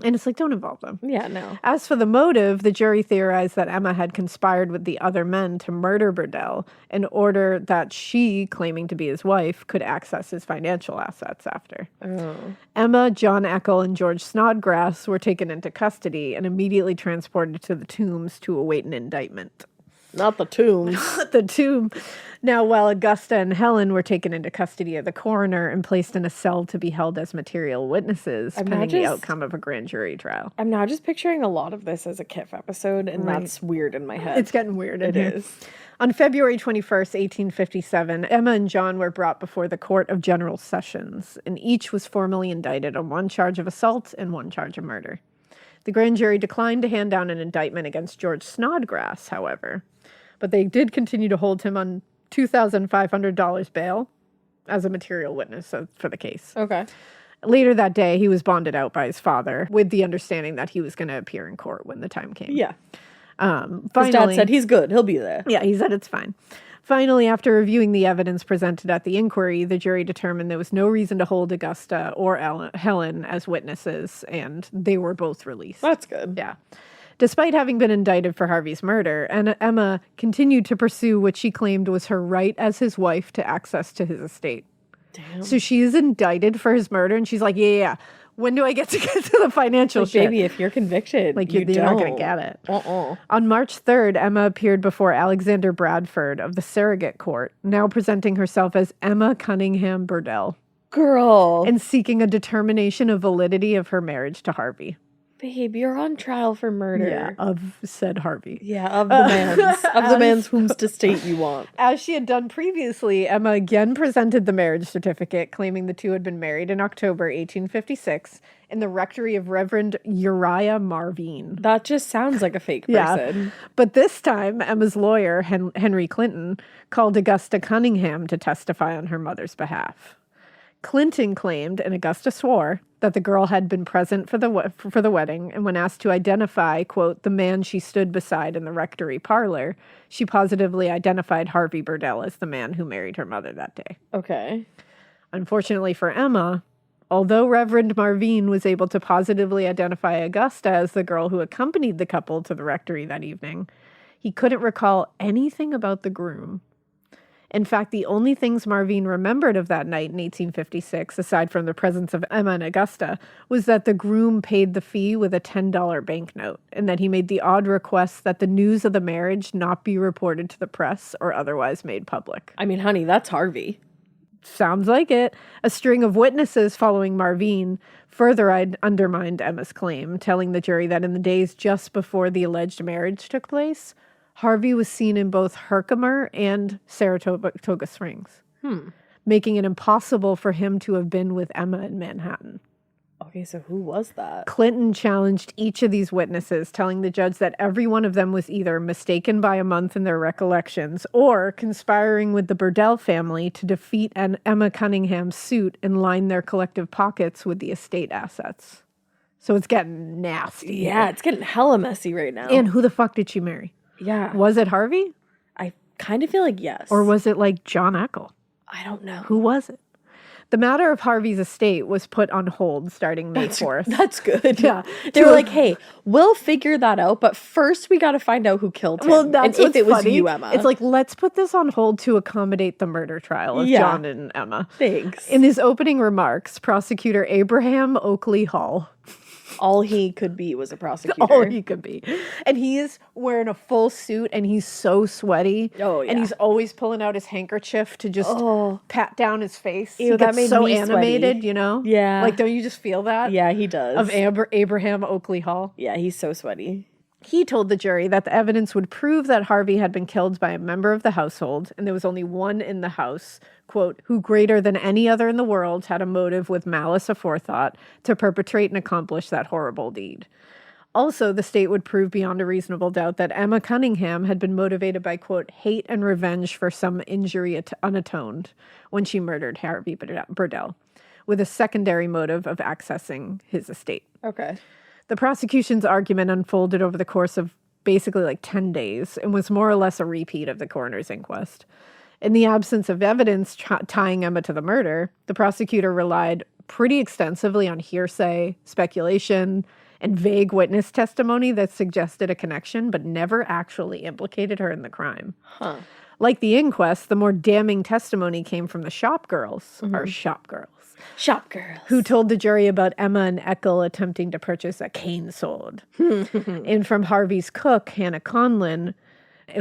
And it's like, don't involve them. Yeah, no. As for the motive, the jury theorized that Emma had conspired with the other men to murder Burdell in order that she, claiming to be his wife, could access his financial assets after. Oh. Emma, John Eckel, and George Snodgrass were taken into custody and immediately transported to the Tombs to await an indictment. Not the Tombs. The Tomb. Now, while Augusta and Helen were taken into custody of the coroner and placed in a cell to be held as material witnesses pending the outcome of a grand jury trial. I'm now just picturing a lot of this as a KIF episode, and that's weird in my head. It's getting weird. It is. On February 21st, 1857, Emma and John were brought before the Court of General Sessions, and each was formally indicted on one charge of assault and one charge of murder. The grand jury declined to hand down an indictment against George Snodgrass, however, but they did continue to hold him on $2,500 bail as a material witness for the case. Okay. Later that day, he was bonded out by his father with the understanding that he was going to appear in court when the time came. Yeah. Finally, his dad said he's good. He'll be there. Yeah, he said it's fine. Finally, after reviewing the evidence presented at the inquiry, the jury determined there was no reason to hold Augusta or Helen as witnesses, and they were both released. That's good. Yeah. Despite having been indicted for Harvey's murder, Emma continued to pursue what she claimed was her right as his wife to access to his estate. Damn. So she is indicted for his murder, and she's like, yeah. When do I get to the financial shit? Baby, if you're convicted, like you're not going to get it. Uh-uh. On March 3rd, Emma appeared before Alexander Bradford of the Surrogate Court, now presenting herself as Emma Cunningham Burdell. Girl. And seeking a determination of validity of her marriage to Harvey. Babe, you're on trial for murder. Yeah, of said Harvey. Yeah, of the man's. Of the man's whom's to state you want. As she had done previously, Emma again presented the marriage certificate, claiming the two had been married in October 1856 in the rectory of Reverend Uriah Marvine. That just sounds like a fake person. Yeah. But this time, Emma's lawyer, Henry Clinton, called Augusta Cunningham to testify on her mother's behalf. Clinton claimed, and Augusta swore, that the girl had been present for the wedding, and when asked to identify, quote, the man she stood beside in the rectory parlor, she positively identified Harvey Burdell as the man who married her mother that day. Okay. Unfortunately for Emma, although Reverend Marvine was able to positively identify Augusta as the girl who accompanied the couple to the rectory that evening, he couldn't recall anything about the groom. In fact, the only things Marvine remembered of that night in 1856, aside from the presence of Emma and Augusta, was that the groom paid the fee with a $10 banknote, and that he made the odd request that the news of the marriage not be reported to the press or otherwise made public. I mean, honey, that's Harvey. Sounds like it. A string of witnesses following Marvine further undermined Emma's claim, telling the jury that in the days just before the alleged marriage took place, Harvey was seen in both Herkimer and Saratoga Springs, making it impossible for him to have been with Emma in Manhattan. Okay, so who was that? Clinton challenged each of these witnesses, telling the judge that every one of them was either mistaken by a month in their recollections or conspiring with the Burdell family to defeat an Emma Cunningham's suit and line their collective pockets with the estate assets. So it's getting nasty. Yeah, it's getting hella messy right now. And who the fuck did she marry? Yeah. Was it Harvey? I kind of feel like yes. Or was it like John Eckel? I don't know. Who was it? The matter of Harvey's estate was put on hold starting May 4th. That's good. Yeah. They were like, hey, we'll figure that out, but first we got to find out who killed him. Well, that's and if it was funny. you, Emma. It's like, let's put this on hold to accommodate the murder trial of John and Emma. Thanks. In his opening remarks, prosecutor Abraham Oakley Hall. All he could be was a prosecutor. All he could be. And he is wearing a full suit and he's so sweaty. Oh, yeah. And he's always pulling out his handkerchief to just pat down his face. Ew, he that gets made so me animated, sweaty. you know? Yeah. Like, don't you just feel that? Yeah, he does. Of Abraham Oakley Hall. Yeah, he's so sweaty. He told the jury that the evidence would prove that Harvey had been killed by a member of the household, and there was only one in the house, quote, who greater than any other in the world had a motive with malice aforethought to perpetrate and accomplish that horrible deed. Also, the state would prove beyond a reasonable doubt that Emma Cunningham had been motivated by, quote, hate and revenge for some injury unatoned when she murdered Harvey Burdell, with a secondary motive of accessing his estate. Okay. The prosecution's argument unfolded over the course of basically like 10 days and was more or less a repeat of the coroner's inquest. In the absence of evidence tying Emma to the murder, the prosecutor relied pretty extensively on hearsay, speculation, and vague witness testimony that suggested a connection but never actually implicated her in the crime. Huh. Like the inquest, the more damning testimony came from the shop girls, who told the jury about Emma and Eckel attempting to purchase a cane sword. And from Harvey's cook, Hannah Conlin,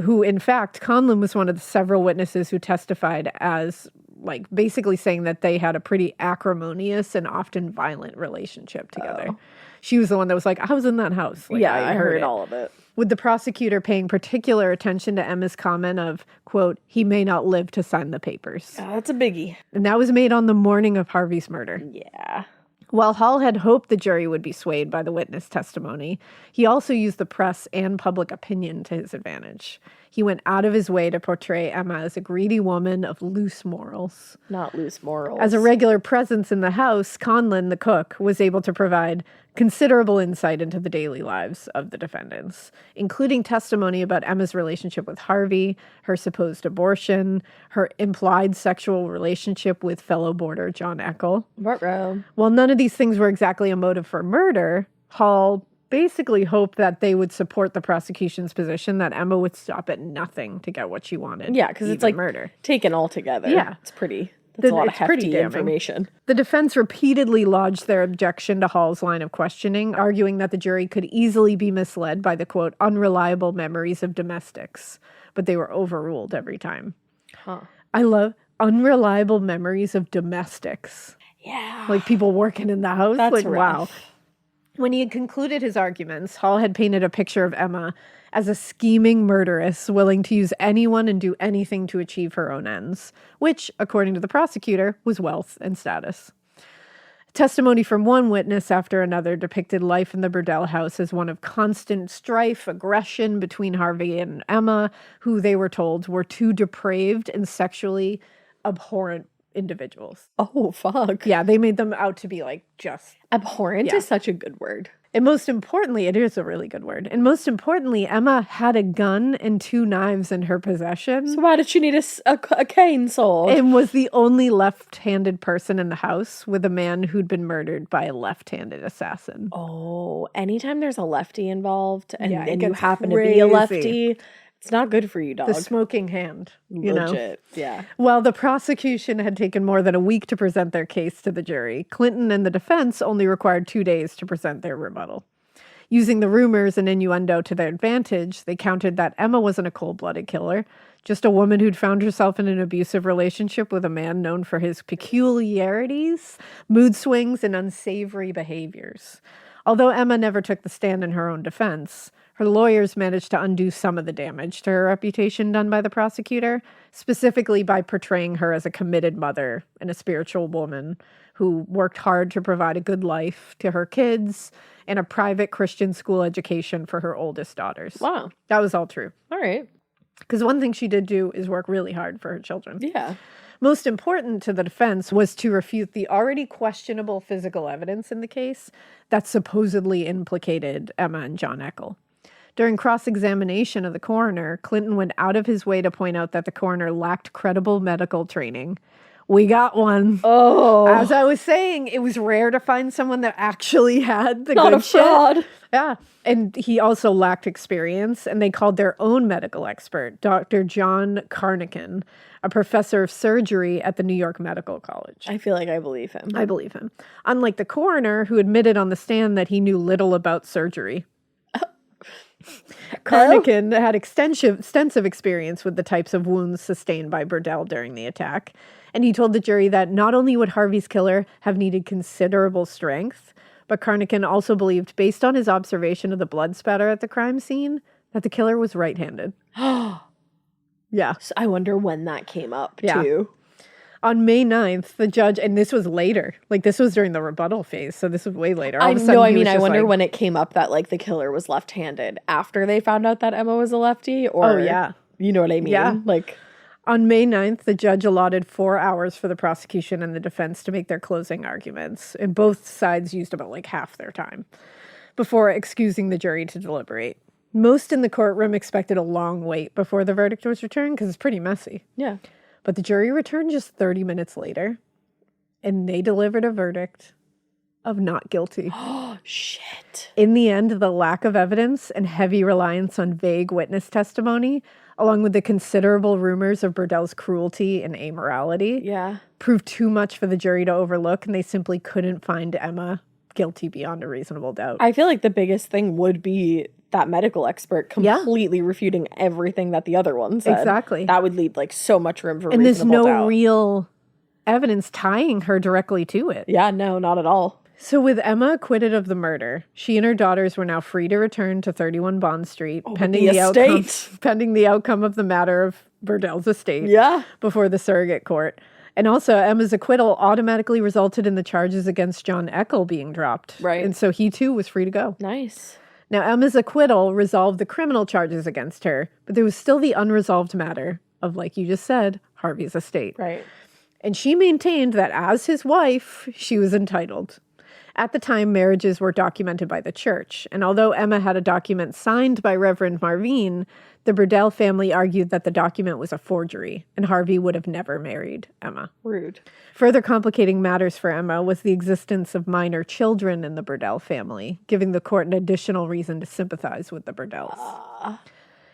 who, in fact, Conlin was one of the several witnesses who testified as, like, basically saying that they had a pretty acrimonious and often violent relationship together. Oh. She was the one that was like, I was in that house. Like, yeah, I heard all of it. With the prosecutor paying particular attention to Emma's comment of, quote, he may not live to sign the papers. Oh, that's a biggie. And that was made on the morning of Harvey's murder. Yeah. While Hall had hoped the jury would be swayed by the witness testimony, he also used the press and public opinion to his advantage. He went out of his way to portray Emma as a greedy woman of loose morals. Not loose morals. As a regular presence in the house, Conlin, the cook, was able to provide considerable insight into the daily lives of the defendants, including testimony about Emma's relationship with Harvey, her supposed abortion, her implied sexual relationship with fellow boarder John Eckel. Ruh-roh. While none of these things were exactly a motive for murder, Hall basically hoped that they would support the prosecution's position that Emma would stop at nothing to get what she wanted. Yeah, because it's even like murder. taken all together. Yeah. It's pretty, that's a lot of It's pretty hefty damning. information. The defense repeatedly lodged their objection to Hall's line of questioning, arguing that the jury could easily be misled by the, quote, unreliable memories of domestics. But they were overruled every time. Huh. I love unreliable memories of domestics. Yeah. Like people working in the house. That's like, rough. wow. When he had concluded his arguments, Hall had painted a picture of Emma as a scheming murderess willing to use anyone and do anything to achieve her own ends, which, according to the prosecutor, was wealth and status. Testimony from one witness after another depicted life in the Burdell house as one of constant strife, aggression between Harvey and Emma, who they were told were two depraved and sexually abhorrent individuals. Oh, fuck. Yeah, they made them out to be like just... Abhorrent is such a good word. And most importantly, it is a really good word. And most importantly, Emma had a gun and 2 knives in her possession. So why did she need a cane sword? And was the only left-handed person in the house with a man who'd been murdered by a left-handed assassin. Oh, anytime there's a lefty involved and, Yeah, it and you gets happen to be a crazy. lefty, it's not good for you, dog. The smoking hand, you know. Legit, yeah. While the prosecution had taken more than a week to present their case to the jury, Clinton and the defense only required 2 days to present their rebuttal. Using the rumors and innuendo to their advantage, they countered that Emma wasn't a cold-blooded killer, just a woman who'd found herself in an abusive relationship with a man known for his peculiarities, mood swings, and unsavory behaviors. Although Emma never took the stand in her own defense, her lawyers managed to undo some of the damage to her reputation done by the prosecutor, specifically by portraying her as a committed mother and a spiritual woman who worked hard to provide a good life to her kids and a private Christian school education for her oldest daughters. Wow. That was all true. All right. Because one thing she did do is work really hard for her children. Yeah. Most important to the defense was to refute the already questionable physical evidence in the case that supposedly implicated Emma and John Eckel. During cross-examination of the coroner, Clinton went out of his way to point out that the coroner lacked credible medical training. We got one. Oh. As I was saying, it was rare to find someone that actually had the Not good a fraud. shit. Yeah. And he also lacked experience, and they called their own medical expert, Dr. John Carnican, a professor of surgery at the New York Medical College. I feel like I believe him. I believe him. Unlike the coroner, who admitted on the stand that he knew little about surgery. Carnican had extensive experience with the types of wounds sustained by Burdell during the attack, and he told the jury that not only would Harvey's killer have needed considerable strength, but Carnican also believed, based on his observation of the blood spatter at the crime scene, that the killer was right-handed. Yeah. So I wonder when that came up, Yeah. too. On May 9th, the judge, and this was later, like this was during the rebuttal phase, so this was way later. All I of a sudden, know, I he mean, was I just wonder like, when it came up that, like, the killer was left-handed after they found out that Emma was a lefty, or... Oh, yeah. You know what I mean? Yeah. Like... On May 9th, the judge allotted 4 hours for the prosecution and the defense to make their closing arguments, and both sides used about like half their time before excusing the jury to deliberate. Most in the courtroom expected a long wait before the verdict was returned because it's pretty messy. Yeah. But the jury returned just 30 minutes later, and they delivered a verdict of not guilty. Oh, shit. In the end, the lack of evidence and heavy reliance on vague witness testimony, along with the considerable rumors of Burdell's cruelty and amorality, Yeah. proved too much for the jury to overlook, and they simply couldn't find Emma guilty beyond a reasonable doubt. I feel like the biggest thing would be that medical expert completely refuting everything that the other one said. Exactly. That would leave, like, so much room for And there's reasonable no doubt. real evidence tying her directly to it. Yeah, no, not at all. So with Emma acquitted of the murder, she and her daughters were now free to return to 31 Bond Street, pending the the outcome of the matter of Burdell's estate Yeah. before the surrogate court. And also, Emma's acquittal automatically resulted in the charges against John Eckel being dropped. Right. And so he too was free to go. Nice. Now, Emma's acquittal resolved the criminal charges against her, but there was still the unresolved matter of, like you just said, Harvey's estate. Right. And she maintained that as his wife, she was entitled. At the time, marriages were documented by the church, and although Emma had a document signed by Reverend Marvine, The Burdell family argued that the document was a forgery, and Harvey would have never married Emma. Rude. Further complicating matters for Emma was the existence of minor children in the Burdell family, giving the court an additional reason to sympathize with the Burdells.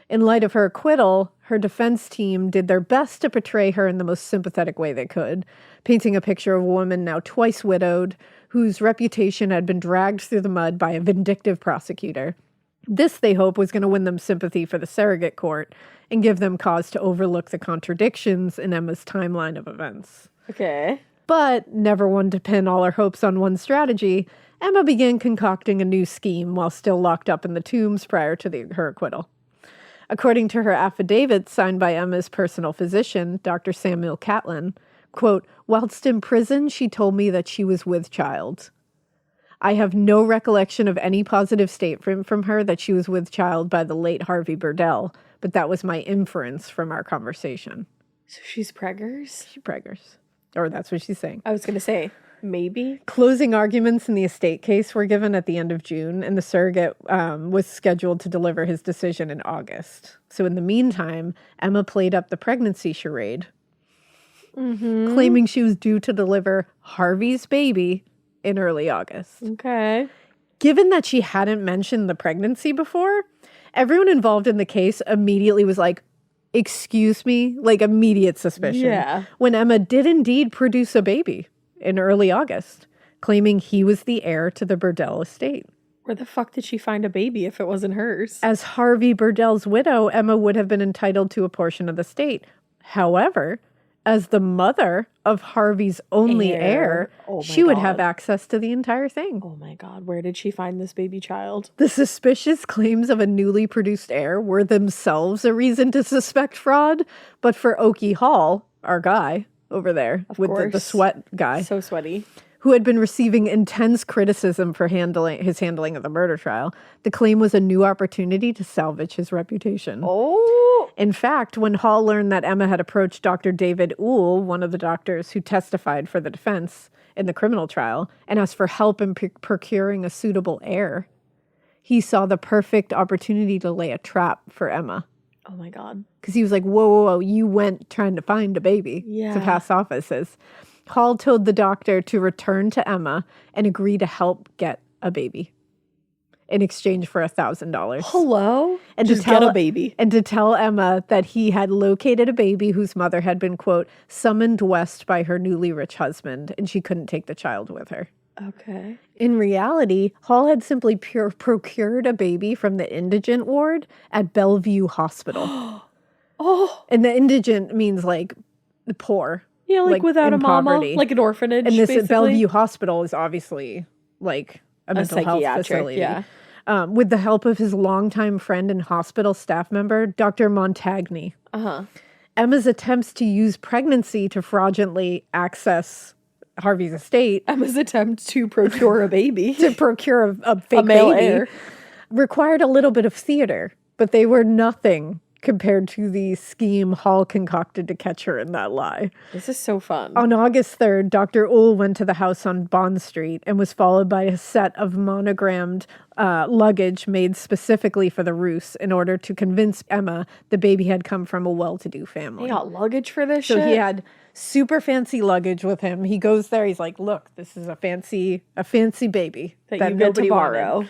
In light of her acquittal, her defense team did their best to portray her in the most sympathetic way they could, painting a picture of a woman now twice widowed, whose reputation had been dragged through the mud by a vindictive prosecutor. This, they hope, was going to win them sympathy for the surrogate court and give them cause to overlook the contradictions in Emma's timeline of events. Okay. But, never one to pin all her hopes on one strategy, Emma began concocting a new scheme while still locked up in the tombs prior to her acquittal. According to her affidavit signed by Emma's personal physician, Dr. Samuel Catlin, quote, "Whilst in prison, she told me that she was with child. I have no recollection of any positive statement from her that she was with child by the late Harvey Burdell, but that was my inference from our conversation." So she's preggers? She preggers. Or that's what she's saying. I was going to say, maybe. Closing arguments in the estate case were given at the end of June, and the surrogate was scheduled to deliver his decision in August. So in the meantime, Emma played up the pregnancy charade, claiming she was due to deliver Harvey's baby in early August. Okay. Given that she hadn't mentioned the pregnancy before, everyone involved in the case immediately was like, "Excuse me?" Like immediate suspicion. Yeah. When Emma did indeed produce a baby in early August, claiming he was the heir to the Burdell estate. Where the fuck did she find a baby if it wasn't hers? As Harvey Burdell's widow, Emma would have been entitled to a portion of the estate. However, as the mother of Harvey's only heir, Oh my she would have God. access to the entire thing. Oh my God, where did she find this baby child? The suspicious claims of a newly produced heir were themselves a reason to suspect fraud, but for Okie Hall, our guy over there, with the course. sweat guy, So sweaty. who had been receiving intense criticism for his handling of the murder trial, the claim was a new opportunity to salvage his reputation. Oh. In fact, when Hall learned that Emma had approached Dr. David Uhl, one of the doctors who testified for the defense in the criminal trial, and asked for help in procuring a suitable heir, he saw the perfect opportunity to lay a trap for Emma. Oh my God. Because he was like, whoa, you went trying to find a baby to pass offices. Hall told the doctor to return to Emma and agree to help get a baby in exchange for $1,000. Hello? And Just get a baby. And to tell Emma that he had located a baby whose mother had been, quote, summoned west by her newly rich husband, and she couldn't take the child with her. Okay. In reality, Hall had simply procured a baby from the indigent ward at Bellevue Hospital. Oh. And the indigent means like the poor. Yeah, like without in a mama. poverty. Like an orphanage, And this basically. Bellevue Hospital is obviously like a mental health psychiatric, facility. yeah. With the help of his longtime friend and hospital staff member, Dr. Montagny. Uh-huh. Emma's attempts to use pregnancy to fraudulently access Harvey's estate Emma's attempt to procure a baby. to procure a fake male baby heir. required a little bit of theater, but they were nothing compared to the scheme Hall concocted to catch her in that lie. This is so fun. On August 3rd, Dr. Uhl went to the house on Bond Street and was followed by a set of monogrammed luggage made specifically for the ruse in order to convince Emma the baby had come from a well-to-do family. They got luggage for this So shit? he had super fancy luggage with him. He goes there, he's like, look, this is a fancy baby that you get nobody to wanted. borrow.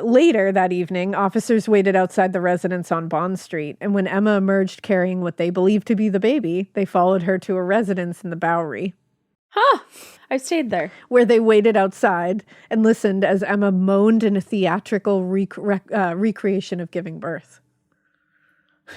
Later that evening, officers waited outside the residence on Bond Street, and when Emma emerged carrying what they believed to be the baby, they followed her to a residence in the Bowery, Huh. I stayed there. where they waited outside and listened as Emma moaned in a theatrical recreation of giving birth.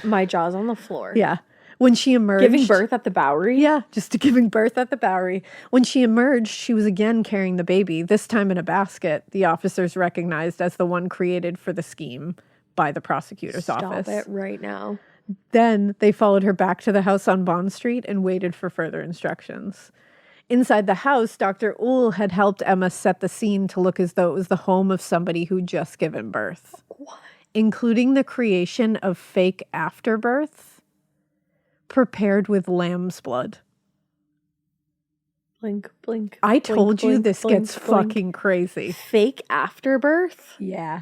My jaw's on the floor. Yeah. When she emerged... Giving birth at the Bowery? Yeah, just giving birth at the Bowery. When she emerged, she was again carrying the baby, this time in a basket the officers recognized as the one created for the scheme by the prosecutor's office. Stop it right now. Then they followed her back to the house on Bond Street and waited for further instructions. Inside the house, Dr. Uhl had helped Emma set the scene to look as though it was the home of somebody who'd just given birth, including the creation of fake afterbirths prepared with lamb's blood. Blink, blink. I told you blink, this blink, gets blink. fucking crazy. Fake afterbirth? Yeah.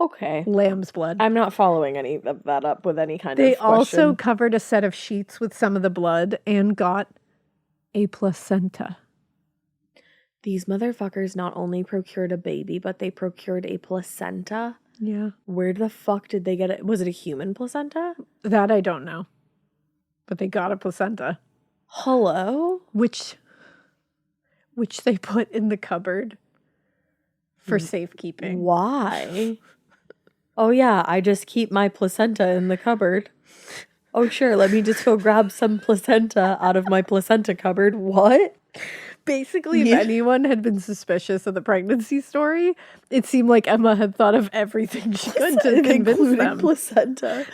Okay. Lamb's blood. I'm not following any of that up with any kind They of question. also covered a set of sheets with some of the blood and got a placenta. These motherfuckers not only procured a baby, but they procured a placenta. Yeah. Where the fuck did they get it? Was it a human placenta? That I don't know. But they got a placenta. Hello? Which they put in the cupboard for safekeeping. Why? Oh yeah, I just keep my placenta in the cupboard. Oh sure, let me just go grab some placenta out of my placenta cupboard. What? Basically, if anyone had been suspicious of the pregnancy story, it seemed like Emma had thought of everything she could to convince Including them. placenta.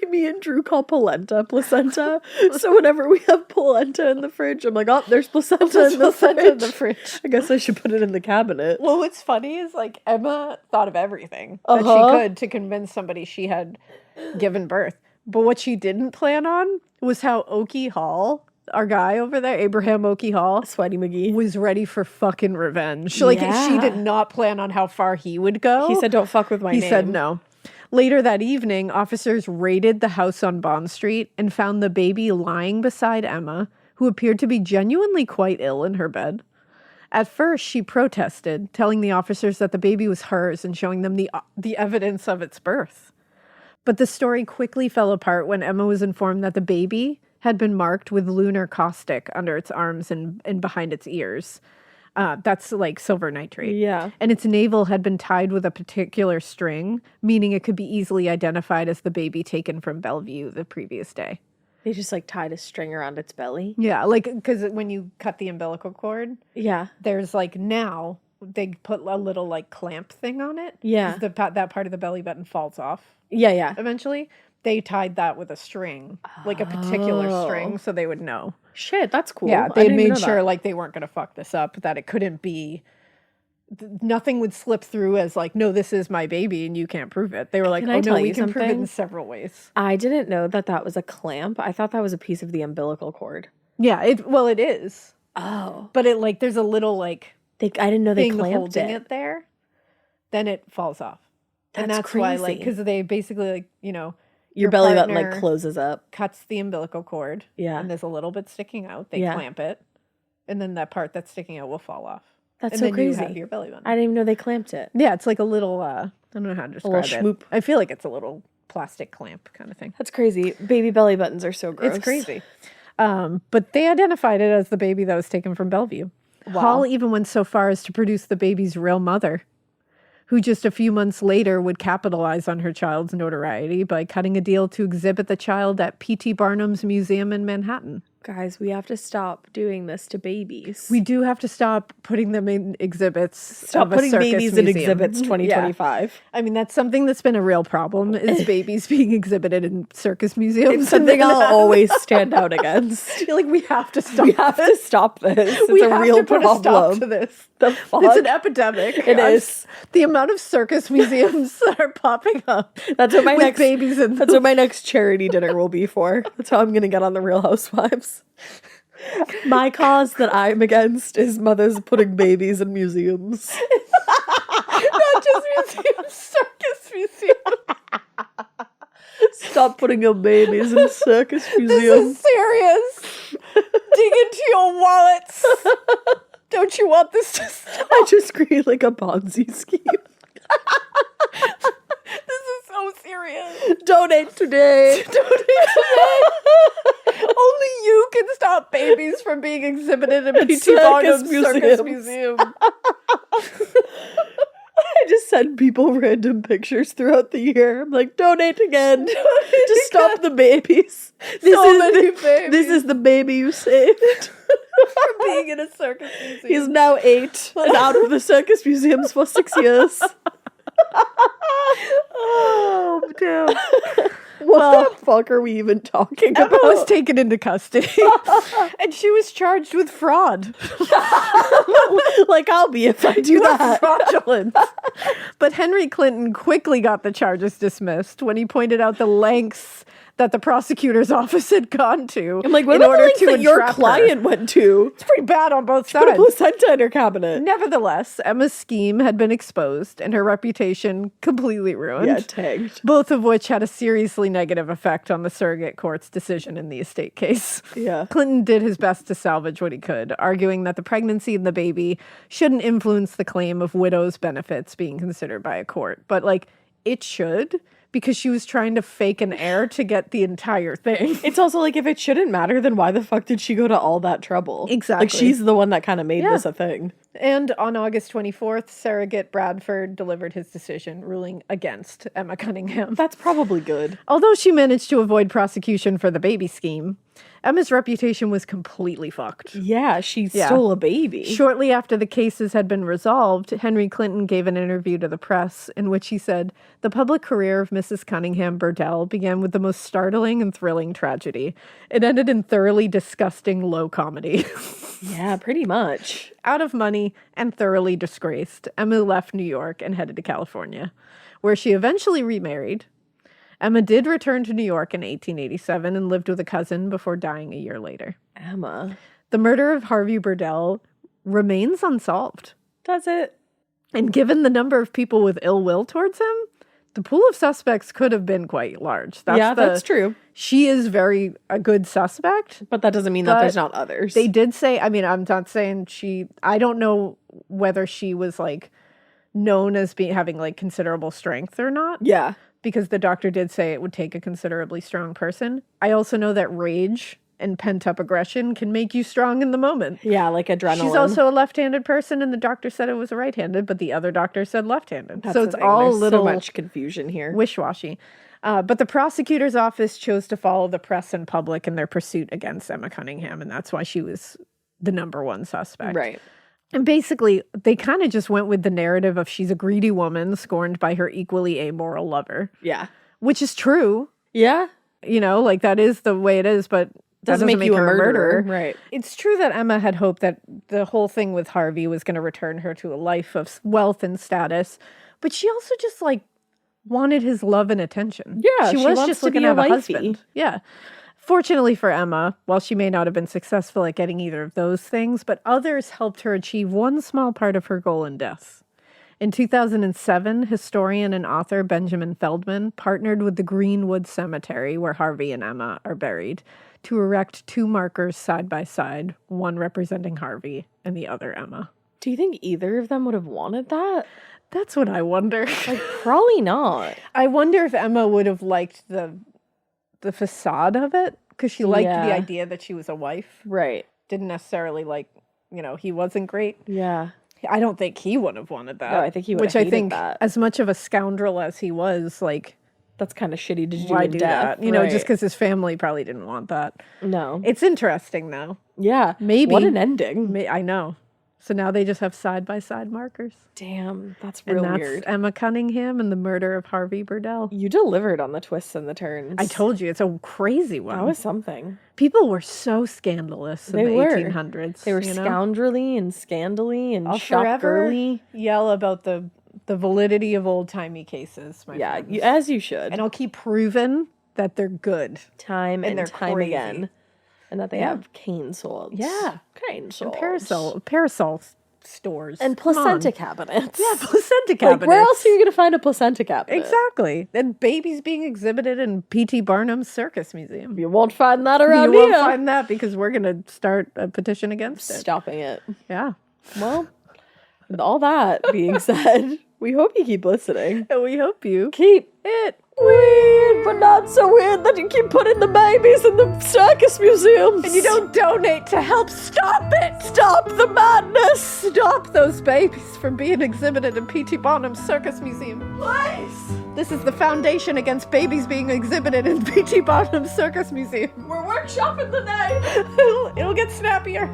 Me and Drew call polenta placenta. So whenever we have polenta in the fridge, I'm like, oh, there's placenta in the fridge. I guess I should put it in the cabinet. Well, what's funny is like Emma thought of everything that she could to convince somebody she had given birth. But what she didn't plan on was how Oki Hall, our guy over there, Abraham Oki Hall, Sweaty McGee, was ready for fucking revenge. Like, she did not plan on how far he would go. He said, don't fuck with my name. He said no. Later that evening, officers raided the house on Bond Street and found the baby lying beside Emma, who appeared to be genuinely quite ill in her bed. At first, she protested, telling the officers that the baby was hers and showing them the evidence of its birth. But the story quickly fell apart when Emma was informed that the baby had been marked with lunar caustic under its arms and behind its ears. That's like silver nitrate. Yeah. And its navel had been tied with a particular string, meaning it could be easily identified as the baby taken from Bellevue the previous day. They just like tied a string around its belly. Yeah, like because when you cut the umbilical cord, there's like now they put a little like clamp thing on it. Yeah. That part of the belly button falls off. Yeah. Eventually. They tied that with a string, like a particular string, so they would know. Shit, that's cool. Yeah, they made sure like they weren't going to fuck this up, that it couldn't be, nothing would slip through as like, no, this is my baby and you can't prove it. They were like, oh no, we can prove it in several ways. I didn't know that was a clamp. I thought that was a piece of the umbilical cord. Yeah, it is. Oh. But it like, there's a little like, I didn't know they clamped holding it there. Then it falls off. That's crazy. Why, like, because they basically like, you know, your belly button like closes up, cuts the umbilical cord. Yeah. And there's a little bit sticking out. They clamp it. And then that part that's sticking out will fall off. That's and so then crazy. You have your belly button. I didn't even know they clamped it. Yeah, it's like a little, I don't know how to describe it. Schmoop. I feel like it's a little plastic clamp kind of thing. That's crazy. Baby belly buttons are so gross. It's crazy. But they identified it as the baby that was taken from Bellevue. Wow. Hall even went so far as to produce the baby's real mother, who just a few months later would capitalize on her child's notoriety by cutting a deal to exhibit the child at P.T. Barnum's museum in Manhattan. Guys, we have to stop doing this to babies. We do have to stop putting them in exhibits. Stop putting babies in exhibits 2025. Yeah. I mean, that's something that's been a real problem, is babies being exhibited in circus museums. It's something I'll always stand out against. I feel like we have to stop. We have to stop this. It's a real problem. Put a stop to this. The fuck? It's an epidemic. It is. The amount of circus museums that are popping up. That's what my next babies in them. That's what my next charity dinner will be for. That's how I'm going to get on the Real Housewives. My cause that I'm against is mothers putting babies in museums. Not just museums, circus museums. Stop putting your babies in circus museums. This is serious. Dig into your wallets. Don't you want this to stop? I just create like a Ponzi scheme. This is so serious. Donate today. Only you can stop babies from being exhibited in P.T. Barnum's Circus Museum. I just send people random pictures throughout the year. I'm like, donate again. Just stop the babies. This is the baby you saved. From being in a circus museum. He's now 8 and out of the circus museums for 6 years. Oh, damn. What the fuck are we even talking Emma about? was taken into custody and she was charged with fraud. Like I'll be if I do that. Fraudulent. But Henry Clinton quickly got the charges dismissed when he pointed out the lengths that the prosecutor's office had gone to. I'm like, what in about the order lengths to that your entrap her. client went to? It's pretty bad on both Put a sides. placenta in her cabinet. Nevertheless, Emma's scheme had been exposed and her reputation completely ruined. Yeah, tagged. Both of which had a seriously negative effect on the surrogate court's decision in the estate case. Yeah. Clinton did his best to salvage what he could, arguing that the pregnancy and the baby shouldn't influence the claim of widow's benefits being considered by a court. But, like, it should, because she was trying to fake an heir to get the entire thing. It's also like, if it shouldn't matter, then why the fuck did she go to all that trouble? Exactly. Like, she's the one that kind of made this a thing. And on August 24th, surrogate Bradford delivered his decision, ruling against Emma Cunningham. That's probably good. Although she managed to avoid prosecution for the baby scheme, Emma's reputation was completely fucked. Yeah, she stole a baby. Shortly after the cases had been resolved, Henry Clinton gave an interview to the press in which he said, "The public career of Mrs. Cunningham Burdell began with the most startling and thrilling tragedy. It ended in thoroughly disgusting low comedy." Yeah, pretty much. Out of money and thoroughly disgraced, Emma left New York and headed to California, where she eventually remarried. Emma did return to New York in 1887 and lived with a cousin before dying a year later. Emma. The murder of Harvey Burdell remains unsolved. Does it? And given the number of people with ill will towards him, the pool of suspects could have been quite large. That's true. She is a good suspect. But that doesn't mean that there's not others. They did say, I mean, I'm not saying I don't know whether she was like known as having like considerable strength or not. Yeah. Because the doctor did say it would take a considerably strong person. I also know that rage and pent-up aggression can make you strong in the moment. Yeah, like adrenaline. She's also a left-handed person, and the doctor said it was a right-handed, but the other doctor said left-handed. That's so the it's thing. all There's a little so much confusion here. wish-washy. But the prosecutor's office chose to follow the press and public in their pursuit against Emma Cunningham, and that's why she was the number one suspect. Right. And basically, they kind of just went with the narrative of she's a greedy woman scorned by her equally amoral lover. Yeah. Which is true. Yeah. You know, like that is the way it is, but that doesn't make you a murderer. Right. It's true that Emma had hoped that the whole thing with Harvey was going to return her to a life of wealth and status, but she also just like wanted his love and attention. Yeah, she she was wants just to looking be to a have a wifey. husband. Yeah. Fortunately for Emma, while she may not have been successful at getting either of those things, but others helped her achieve one small part of her goal in death. In 2007, historian and author Benjamin Feldman partnered with the Greenwood Cemetery, where Harvey and Emma are buried, to erect two markers side by side, one representing Harvey and the other Emma. Do you think either of them would have wanted that? That's what I wonder. Like, probably not. I wonder if Emma would have liked the facade of it, because she liked the idea that she was a wife. Right. Didn't necessarily like, he wasn't great. Yeah. I don't think he would have wanted that. No, I think he would have Which I hated think, that. as much of a scoundrel as he was, like, That's kind of shitty to do why in do death. that? Right. Just because his family probably didn't want that. No. It's interesting, though. Yeah. Maybe. What an ending. I know. So now they just have side-by-side markers. Damn. That's And real that's weird. Emma Cunningham and the murder of Harvey Burdell. You delivered on the twists and the turns. I told you, it's a crazy one. That was something. People were so scandalous in They the were. 1800s. They were you know? scoundrelly and scandally and I'll shop forever girly. yell about the validity of old-timey cases, my Yeah, friends. as you should. And I'll keep proving that they're good. Time and they're time crazy. again. And that they have cane swords. Yeah. Cane swords. Parasol stores. And Come on. placenta cabinets. Yeah, placenta cabinets. Like, where else are you going to find a placenta cabinet? Exactly. And babies being exhibited in P.T. Barnum's Circus Museum. You won't find that around You here. won't find that because we're going to start a petition against it. Stopping it. Yeah. Well, with all that being said, we hope you keep listening. And we hope you Keep it weird, but not so weird that you keep putting the babies in the circus museums. and you don't donate to help stop it. stop the madness. Stop those babies from being exhibited in P.T. Barnum's Circus Museum. Please. This is the foundation against babies being exhibited in P.T. Barnum's Circus Museum. We're workshopping the name. It'll get snappier.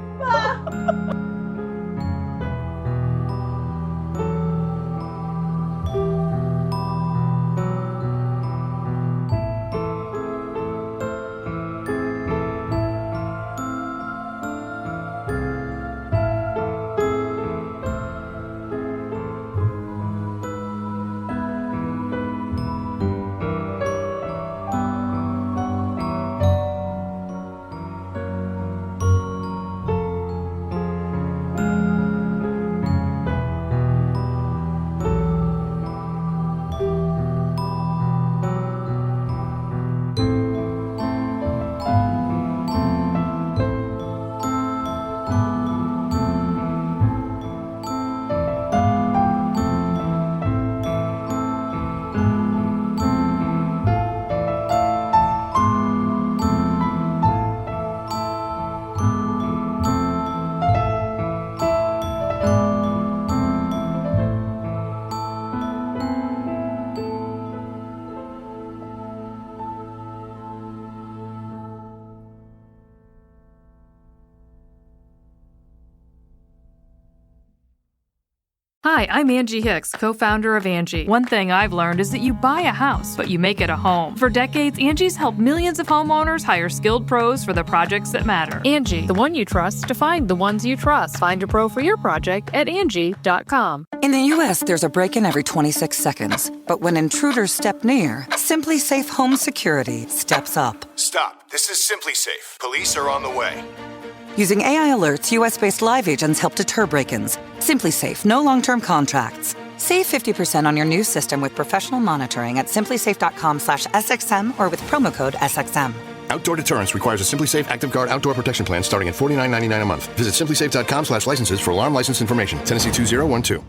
Hi, I'm Angie Hicks, co-founder of Angie. One thing I've learned is that you buy a house, but you make it a home. For decades, Angie's helped millions of homeowners hire skilled pros for the projects that matter. Angie, the one you trust to find the ones you trust. Find a pro for your project at Angie.com. In the U.S., there's a break-in every 26 seconds. But when intruders step near, Simply Safe Home Security steps up. Stop. This is Simply Safe. Police are on the way. Using AI alerts, U.S.-based live agents help deter break-ins. Simply Safe, no long-term contracts. Save 50% on your new system with professional monitoring at simplysafe.com/SXM or with promo code SXM. Outdoor deterrence requires a Simply Safe Active Guard outdoor protection plan starting at $49.99 a month. Visit simplysafe.com/licenses for alarm license information. Tennessee 2012.